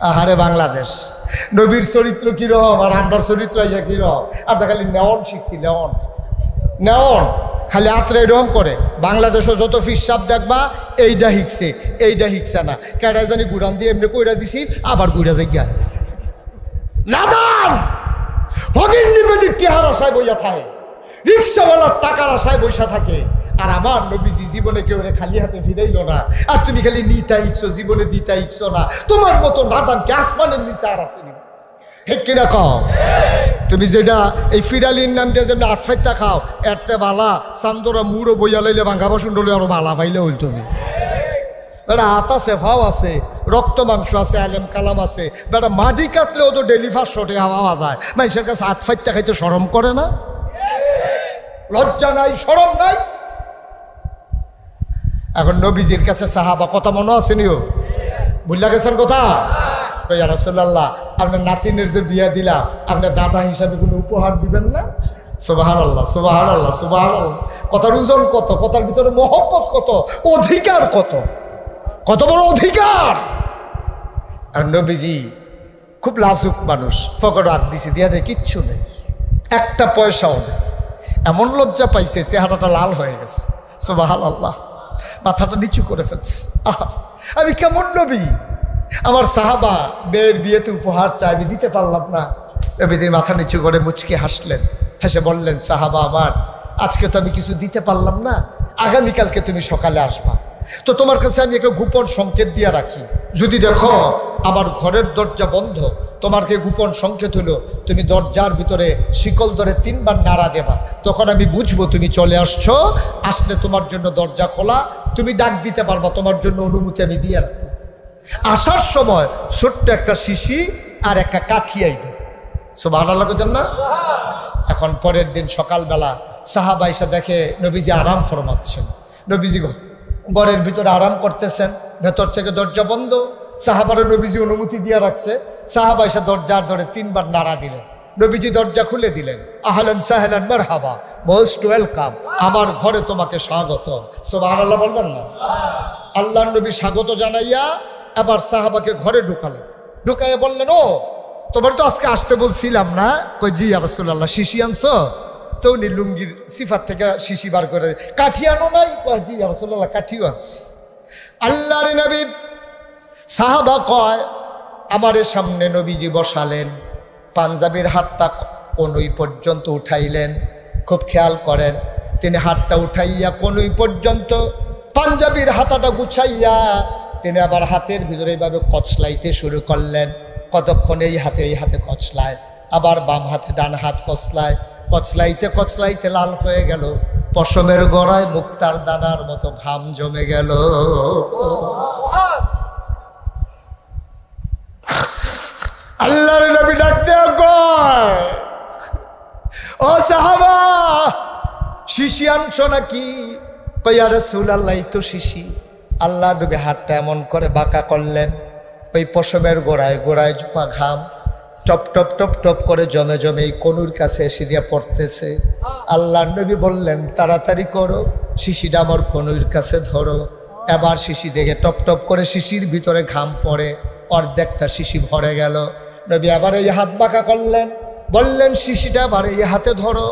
আহারে বাংলাদেশ, নবীর চরিত্র কিরকম আর আমার চরিত্র ইয়া কিরকম? আমরা খালি নেওয়ন শিখছি, নেওয়ন খালি আত্রা এরকম করে। বাংলাদেশও যত ফিসাব দেখবা এইটা হিকছে না, কেডা জানি গুড়ান দিয়ে এমনি কইরা দিছি, আবার গুড়া জায়গায় নাদান হগিন নিবেদির টিহার আশায় বইয়া থাকে, রিক্সাওয়ালার টাকার আশায় বইসা থাকে। আর আমার নবীজি জীবনে কেউ খালি হাতে ফিরাইল না, আর তুমি খালি নিতা ইচ্ছো, জীবনে দিতা ইচ্ছো না। তোমার মতো নাদানকে আসমানের নিচে আর আসেনি, ঠিক কিনা কও? তুমি যেটা এই ফিরালির নাম দিয়ে যেমন আটফাইতা খাও, এরতে বালা চান্দরা মুড়ো বইয়া লাইলে ভাঙ্গা বাসন ডলে আরো বালা পাইলে হইল। তুমি বেটা হাত আছে, ফাও আছে, রক্ত মাংস আছে, আলেম কালাম আছে, বেটা মাটি কাটলেও তো ডেলি 500 টাকা পাওয়া যায়। মানুষের কাছে আটফাইতা খাইতে শরম করে না? লজ্জা নাই, শরম নাই। এখন নবীজির কাছে সাহাবা কথা মনে আছে নিও, বুঝলা গেছেন কথা? ইয়া রাসূলুল্লাহ, আপনার নাতিনের যে বিয়া দিলাম, আপনার দাদা হিসাবে কোনো উপহার দিবেন না? সুবহানাল্লাহ, সুবহানাল্লাহ, সুবহানাল্লাহ। কথার ওজন কত, কথার ভিতরে মহব্বত কত, অধিকার কত, কত বড় অধিকার। আর নবীজি খুব লাজুক মানুষ, পকেটে হাত দিছে, দিয়া দেয় কিচ্ছু নেই, একটা পয়সাও নেই। এমন লজ্জা পাইছে, চেহারাটা লাল হয়ে গেছে। সুবহানাল্লাহ, মাথাটা নিচু করে ফেলছে। আহা, আমি কেমন নবী, আমার সাহাবা মেয়ের বিয়েতে উপহার চাই, আমি দিতে পারলাম না। নবীজির মাথা নিচু করে মুচকি হাসলেন, হেসে বললেন, সাহাবা আমার, আজকে তো আমি কিছু দিতে পারলাম না, আগামীকালকে তুমি সকালে আসবা, তো তোমার কাছে আমি একটা গোপন সংকেত দিয়ে রাখি। যদি দেখো আমার ঘরের দরজা বন্ধ, তোমাকে গোপন সংকেত হলো তুমি দরজার ভিতরে শিকল ধরে 3 বার নাড়া দেবা, তখন আমি বুঝবো তুমি চলে আসছো। আসলে তোমার জন্য দরজা খোলা, তুমি ডাক দিতে পারবা, তোমার জন্য অনুমতি আমি দিয়ে রাখবো। আসার সময় ছোট্ট একটা শিশি আর একটা কাঠি আইবে। সুবহানাল্লাহ কইতেন না? এখন পরের দিন সকালবেলা সাহাবা এসে দেখে নবীজি আরাম ফরমাচ্ছেন। নবীজি ঘরের ভিতরে আরাম করতেছেন, ভেতর থেকে দরজা বন্ধ। সাহাবারে নবীজি অনুমতি দিয়ে রাখছে। সাহাবা এসে দরজার ধরে 3 বার নাড়া দিলেন। নবীজি দরজা খুলে দিলেন। আহলান সাহলান মারহাবা, মোস্ট ওয়েলকাম, আমার ঘরে তোমাকে স্বাগত। সুবহানাল্লাহ বলবেন না? আল্লাহর নবী স্বাগত জানাইয়া আবার সাহাবাকে ঘরে ঢুকালেন। ঢুকাইয়া বললেন, ও তোমার তো আজকে আসতে বলছিলাম না? কই, জি ইয়া রাসূলুল্লাহ, শিশি আনছো? তো উনি লুঙ্গির সিফাত থেকে শিশি বার করে, কাঠি আনো নাই? কয়, জি ইয়া রাসূলুল্লাহ, কাঠিও আনছি। আল্লাহর নবী, সাহাবা কয়, আমারে সামনে নবীজি বসালেন, পাঞ্জাবির হাতটা কনুই পর্যন্ত উঠাইলেন। খুব খেয়াল করেন, তিনি হাতটা উঠাইয়া কনুই পর্যন্ত পাঞ্জাবির হাতাটা গুছাইয়া তিনি আবার হাতের ভিতরে এইভাবে কচলাইতে শুরু করলেন। কতক্ষণ এই হাতে কচলায়, আবার বাম হাতে ডান হাত কচলায়, কচলাইতে কচলাইতে লাল হয়ে গেল, পশমের গড়ায় মুক্তার দানার মতো ঘাম জমে গেল। আল্লাহর নবী ডাক দেয়া কয়, ও সাহাবা, শিশি আনছো নাকি? কই, ইয়া রাসূলুল্লাহ, এই তো শিশি। আল্লাহর নবী হাতটা এমন করে বাঁকা করলেন, ওই পশমের গোড়ায় গোড়ায় জমা ঘাম টপ টপ টপ টপ করে জমে জমে এই কনুর কাছে এসে দিয়ে পড়তেছে। আল্লাহর নবী বললেন, তাড়াতাড়ি করো, শিশিটা আমার কনুর কাছে ধরো। এবার শিশি দেখে টপ টপ করে শিশির ভিতরে ঘাম পড়ে, অর্ধেকটা শিশি ভরে গেল। নবী আবার এই হাত বাঁকা করলেন, বললেন, শিশিটা আবার এই হাতে ধরো।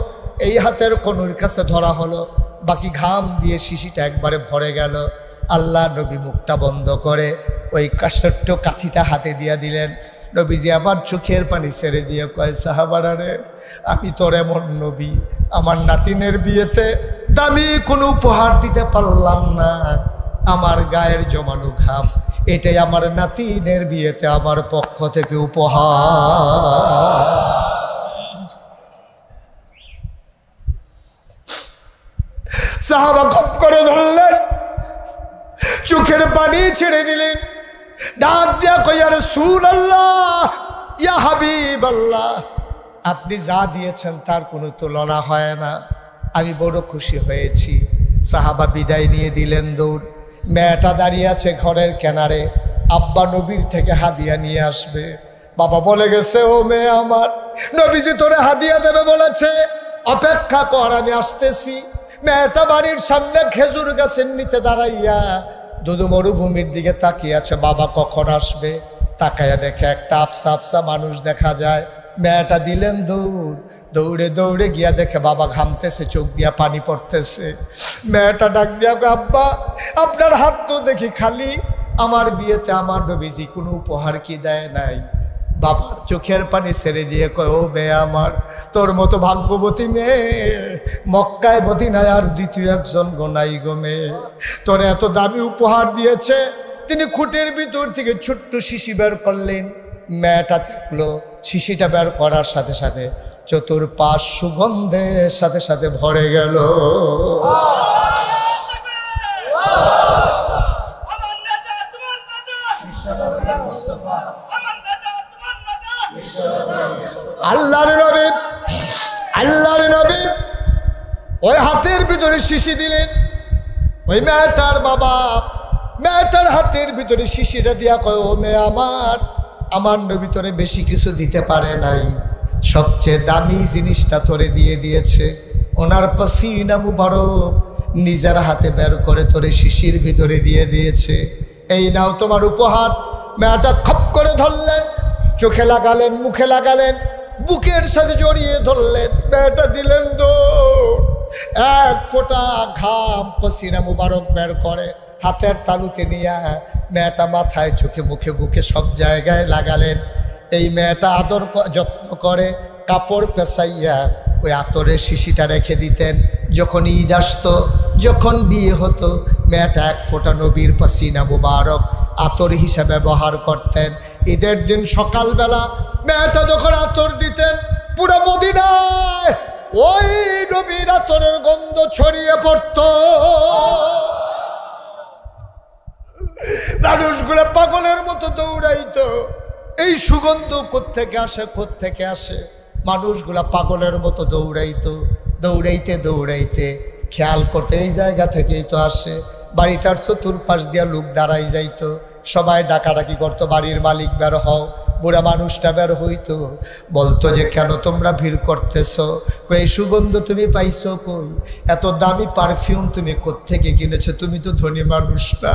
এই হাতের কনুর কাছে ধরা হলো, বাকি ঘাম দিয়ে শিশিটা একবারে ভরে গেল। আল্লাহ নবী মুখটা বন্ধ করে ওই ছোট্ট কাঠিটা হাতে দিয়ে দিলেন। নবীজি আবার চোখের পানি ছেড়ে দিয়ে কয়, সাহাবারা রে, আমি তোর এমন নবী, আমার নাতিনের বিয়েতে দামি কোনো উপহার দিতে পারলাম না, আমার গায়ের জমানো ঘাম, এটাই আমার নাতিনের বিয়েতে আমার পক্ষ থেকে উপহার। সাহাবা খপ করে ধরলেন, চোখের পানি ছেড়ে দিলেন, ডাক দিয়া কই, ইয়া রাসূলুল্লাহ, ইয়া হাবিবাল্লাহ, আপনি যা দিয়েছেন তার কোনো তুলনা হয় না, আমি বড় খুশি হয়েছি। সাহাবা বিদায় নিয়ে দিলেন দৌড়। মেয়েটা দাঁড়িয়ে আছে ঘরের কিনারে, আব্বা নবীর থেকে হাদিয়া নিয়ে আসবে। বাবা বলে গেছে, ও মেয়ে আমার, নবীজি তোরে হাদিয়া দেবে বলেছে, অপেক্ষা কর, আমি আসতেছি। মেয়েটা বাড়ির সামনে খেজুর গাছের নিচে দাঁড়াইয়া দুদু মরুভূমির দিকে তাকিয়ে আছে, বাবা কখন আসবে। তাকাইয়া দেখে একটা আফসা আফসা মানুষ দেখা যায়। মেয়েটা দিলেন দৌড়, দৌড়ে দৌড়ে গিয়া দেখে বাবা ঘামতেছে, চোখ দিয়া পানি পড়তেছে। মেয়েটা ডাক দিয়া, আব্বা আপনার হাত তো দেখি খালি, আমার বিয়েতে আমার নবীজি কোনো উপহার কি দেয় নাই? বাবার চোখের পানি ছেড়ে দিয়ে কয়, ও মেয়ে আমার, তোর মতো ভাগ্যবতী মেয়ে মক্কায় মদিনায় আর দ্বিতীয় একজন গোনাই গো মেয়ে। তোর এত দামি উপহার দিয়েছে। তিনি খুঁটির ভিতর থেকে ছোট্ট শিশি বের করলেন। মেয়েটা দেখলো, শিশিটা বের করার সাথে সাথে চতুর্পাশ সুগন্ধের সাথে সাথে ভরে গেল। আল্লাহর নবী শিশি দিলেন। ওই মেয়েটার বাবা মেয়েটার হাতের ভিতরে শিশিটা দিয়া কয়, ও মেয়ে আমার নবী তোরে বেশি কিছু দিতে পারে নাই, সবচেয়ে দামি জিনিসটা তোরে দিয়ে দিয়েছে। ওনার পাসিনা মুবারক নিজের হাতে বের করে তোরে শিশির ভিতরে দিয়ে দিয়েছে, এই নাও তোমার উপহার। মেয়েটা খপ করে ধরলেন, চোখে লাগালেন, মুখে লাগালেন, বুকের সাথে জড়িয়ে ধরলেন। মেয়েটা দিলেন দৌড়, এক ফোঁটা ঘাম পাসিনা মুবারক বের করে হাতের তালুতে নিয়ে মেয়েটা মাথায়, চোখে, মুখে, বুকে সব জায়গায় লাগালেন। এই মেয়েটা আদর যত্ন করে কাপড় পেঁচাইয়া ওই আতরের শিশিটা রেখে দিতেন। যখন ঈদ আসতো, যখন বিয়ে হতো, মেয়েটা এক ফোঁটা নবীর পাসিনা মুবারক আতর হিসাবে ব্যবহার করতেন। ঈদের দিন সকালবেলা মেয়েটা যখন আতর দিতেন, পুরো মদিনায় ওই নবীর আতরের গন্ধ ছড়িয়ে পড়ত। মানুষগুলো পাগলের মতো দৌড়াইতো, এই সুগন্ধ কোত্থেকে আসে, কোত্থেকে আসে। মানুষগুলা পাগলের মতো দৌড়াইতো, দৌড়াইতে দৌড়াইতে খেয়াল করতে এই জায়গা থেকেই তো আসে। বাড়িটার চতুর্পাশ দিয়া লোক দাঁড়াই যাইতো, সবাই ডাকাডাকি করতো, বাড়ির মালিক বের হও। বুড়া মানুষটা বের হইতো, বলতো যে কেন তোমরা ভিড় করতেছ, এই সুগন্ধ তুমি পাইছো কই, এত দামি পারফিউম তুমি কোত্থেকে কিনেছো, তুমি তো ধনী মানুষ না।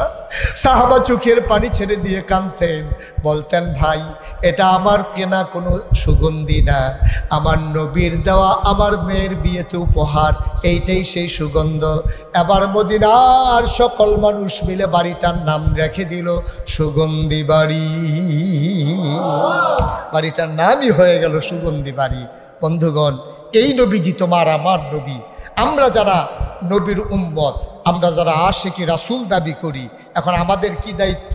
সাহাবা চোখের পানি ছেড়ে দিয়ে কাঁদতেন, বলতেন ভাই এটা আমার কেনা কোনো সুগন্ধি না, আমার নবীর দেওয়া আমার মেয়ের বিয়েতে উপহার, এইটাই সেই সুগন্ধ। এবার মদিনার সকল মানুষ মিলে বাড়িটার নাম রেখে দিল সুগন্ধি বাড়ি। বাড়িটার নামই হয়ে গেল সুগন্ধি বাড়ি। বন্ধুগণ, এই নবীজি তোমার আমার নবী। আমরা যারা নবীর উম্মত, আমরা যারা আশিকি রাসূল দাবি করি, এখন আমাদের কি দায়িত্ব?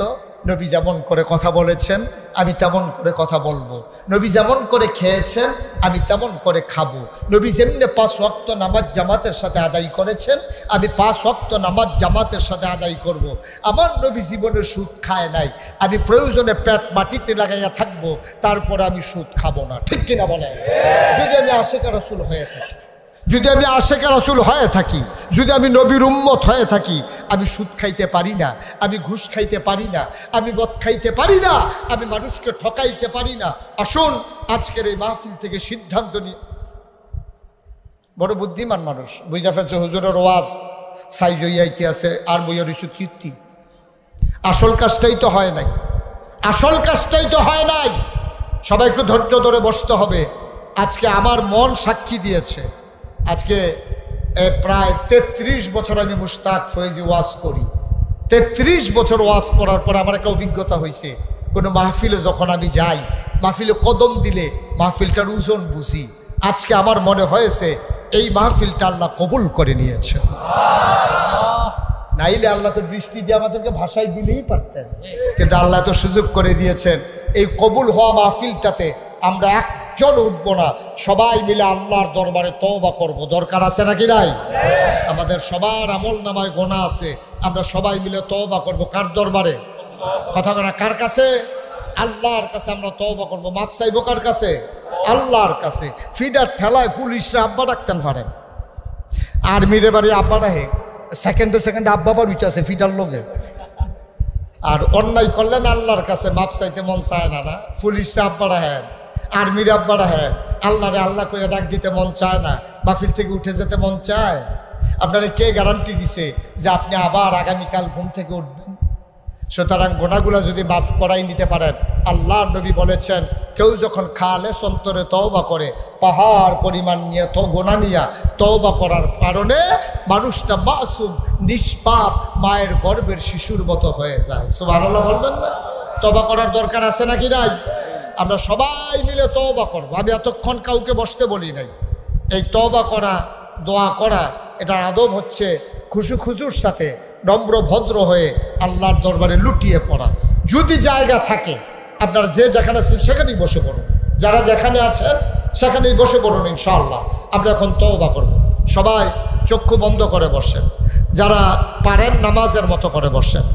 নবী যেমন করে কথা বলেছেন আমি তেমন করে কথা বলবো, নবী যেমন করে খেয়েছেন আমি তেমন করে খাবো, নবী যেমনি 5 ওয়াক্ত নামাজ জামাতের সাথে আদায় করেছেন আমি 5 ওয়াক্ত নামাজ জামাতের সাথে আদায় করব। আমার নবী জীবনে সুদ খায় নাই, আমি প্রয়োজনে পেট মাটিতে লাগাইয়া থাকবো, তারপরে আমি সুদ খাবো না। ঠিক কিনা বলেন? যদি আমি আশিকা রাসূল হয়ে থাকি, যদি আমি আশিকা রাসূল হয়ে থাকি, যদি আমি নবীর উম্মত হয়ে থাকি, আমি সুদ খাইতে পারি না, আমি ঘুষ খাইতে পারি না, আমি মদ খাইতে পারি না, আমি মানুষকে ঠকাইতে পারি না। আসুন আজকের এই মাহফিল থেকে সিদ্ধান্ত নিয়ে, বড় বুদ্ধিমান মানুষ বুঝা ফেলছে হুজুরের ওয়াজ সাইজ হইয়াইতে আছে আর বইয়ের ইস্যু কীর্তি। আসল কাজটাই তো হয় নাই, আসল কাজটাই তো হয় নাই। সবাই একটু ধৈর্য ধরে বসতে হবে। আজকে আমার মন সাক্ষী দিয়েছে, আজকে প্রায় 33 বছর আমি মুশতাক ফয়েজি ওয়াজ করি। 33 বছর ওয়াজ করার পর আমার একটা অভিজ্ঞতা হয়েছে, কোনো মাহফিলে যখন আমি যাই, মাহফিলে কদম দিলে মাহফিলটার ওজন বুঝি। আজকে আমার মনে হয়েছে এই মাহফিলটা আল্লাহ কবুল করে নিয়েছে। নাইলে আল্লাহ তো বৃষ্টি দিয়ে আমাদেরকে ভাষায় দিলেই পারতেন, কিন্তু আল্লাহ তো সুযোগ করে দিয়েছেন। এই কবুল হওয়া মাহফিলটাতে আমরা একজন উঠবো না, সবাই মিলে আল্লাহর দরবারে তওবা করব। দরকার আছে নাকি নাই? আমাদের সবার আমল নামায় গোনা আছে, আমরা সবাই মিলে তওবা করব। কার দরবারে? কথা বলা কার কাছে? আল্লাহর কাছে আমরা তওবা করব। মাপ চাইব কার কাছে? আল্লাহর কাছে। ফিডার ঠেলায় পুলিশরা আব্বা ডাকতেন পারেন, আর্মিরে বাড়ি আব্বা ডাহে, সেকেন্ডে সেকেন্ডে আব্বা বার উঠেছে ফিডার লোকে। আর অন্যায় করলেন আল্লাহর কাছে মাপ চাইতে মন চায় না, না পুলিশরা আব্বা ডাহেন, আর্মির আব্বা ডাহেন, আল্লাহরে আল্লাহ কইয়া ডাক দিতে মন চায় না, মাহফিল থেকে উঠে যেতে মন চায়। আপনারা কে গ্যারান্টি দিছে যে আপনি আবার আগামীকাল ঘুম থেকে উঠবেন? সুতরাং গোনাগুলা যদি মাফ করাই নিতে পারেন, আল্লাহর নবী বলেছেন কেউ যখন খালেস অন্তরে তওবা করে, পাহাড় পরিমাণ নিয়ে তো গোনা নিয়া তওবা করার কারণে মানুষটা মাসুম নিষ্পাপ মায়ের গর্ভের শিশুর মতো হয়ে যায়। সুবহানাল্লাহ বলবেন না? তওবা করার দরকার আছে নাকি নাই? আমরা সবাই মিলে তওবা করব। আমি এতক্ষণ কাউকে বসতে বলি নাই। এই তওবা করা, দোয়া করা, এটার আদব হচ্ছে খুশুর সাথে নম্র ভদ্র হয়ে আল্লাহর দরবারে লুটিয়ে পড়া। যদি জায়গা থাকে আপনারা যে যেখানে আছেন সেখানেই বসে পড়ুন, যারা যেখানে আছেন সেখানেই বসে পড়ুন। ইনশাআল্লাহ আমরা এখন তওবা করব। সবাই চক্ষু বন্ধ করে বসেন, যারা পারেন নামাজের মতো করে বসেন।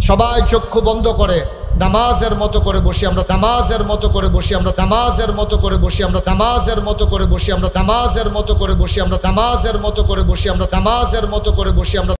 সবাই চক্ষু বন্ধ করে নামাজের মতো করে বসি আমরা, নামাজের মতো করে বসি আমরা, নামাজের মতো করে বসি আমরা, নামাজের মতো করে বসি আমরা, নামাজের মতো করে বসি আমরা, নামাজের মতো করে বসি আমরা, নামাজের মতো করে বসি আমরা।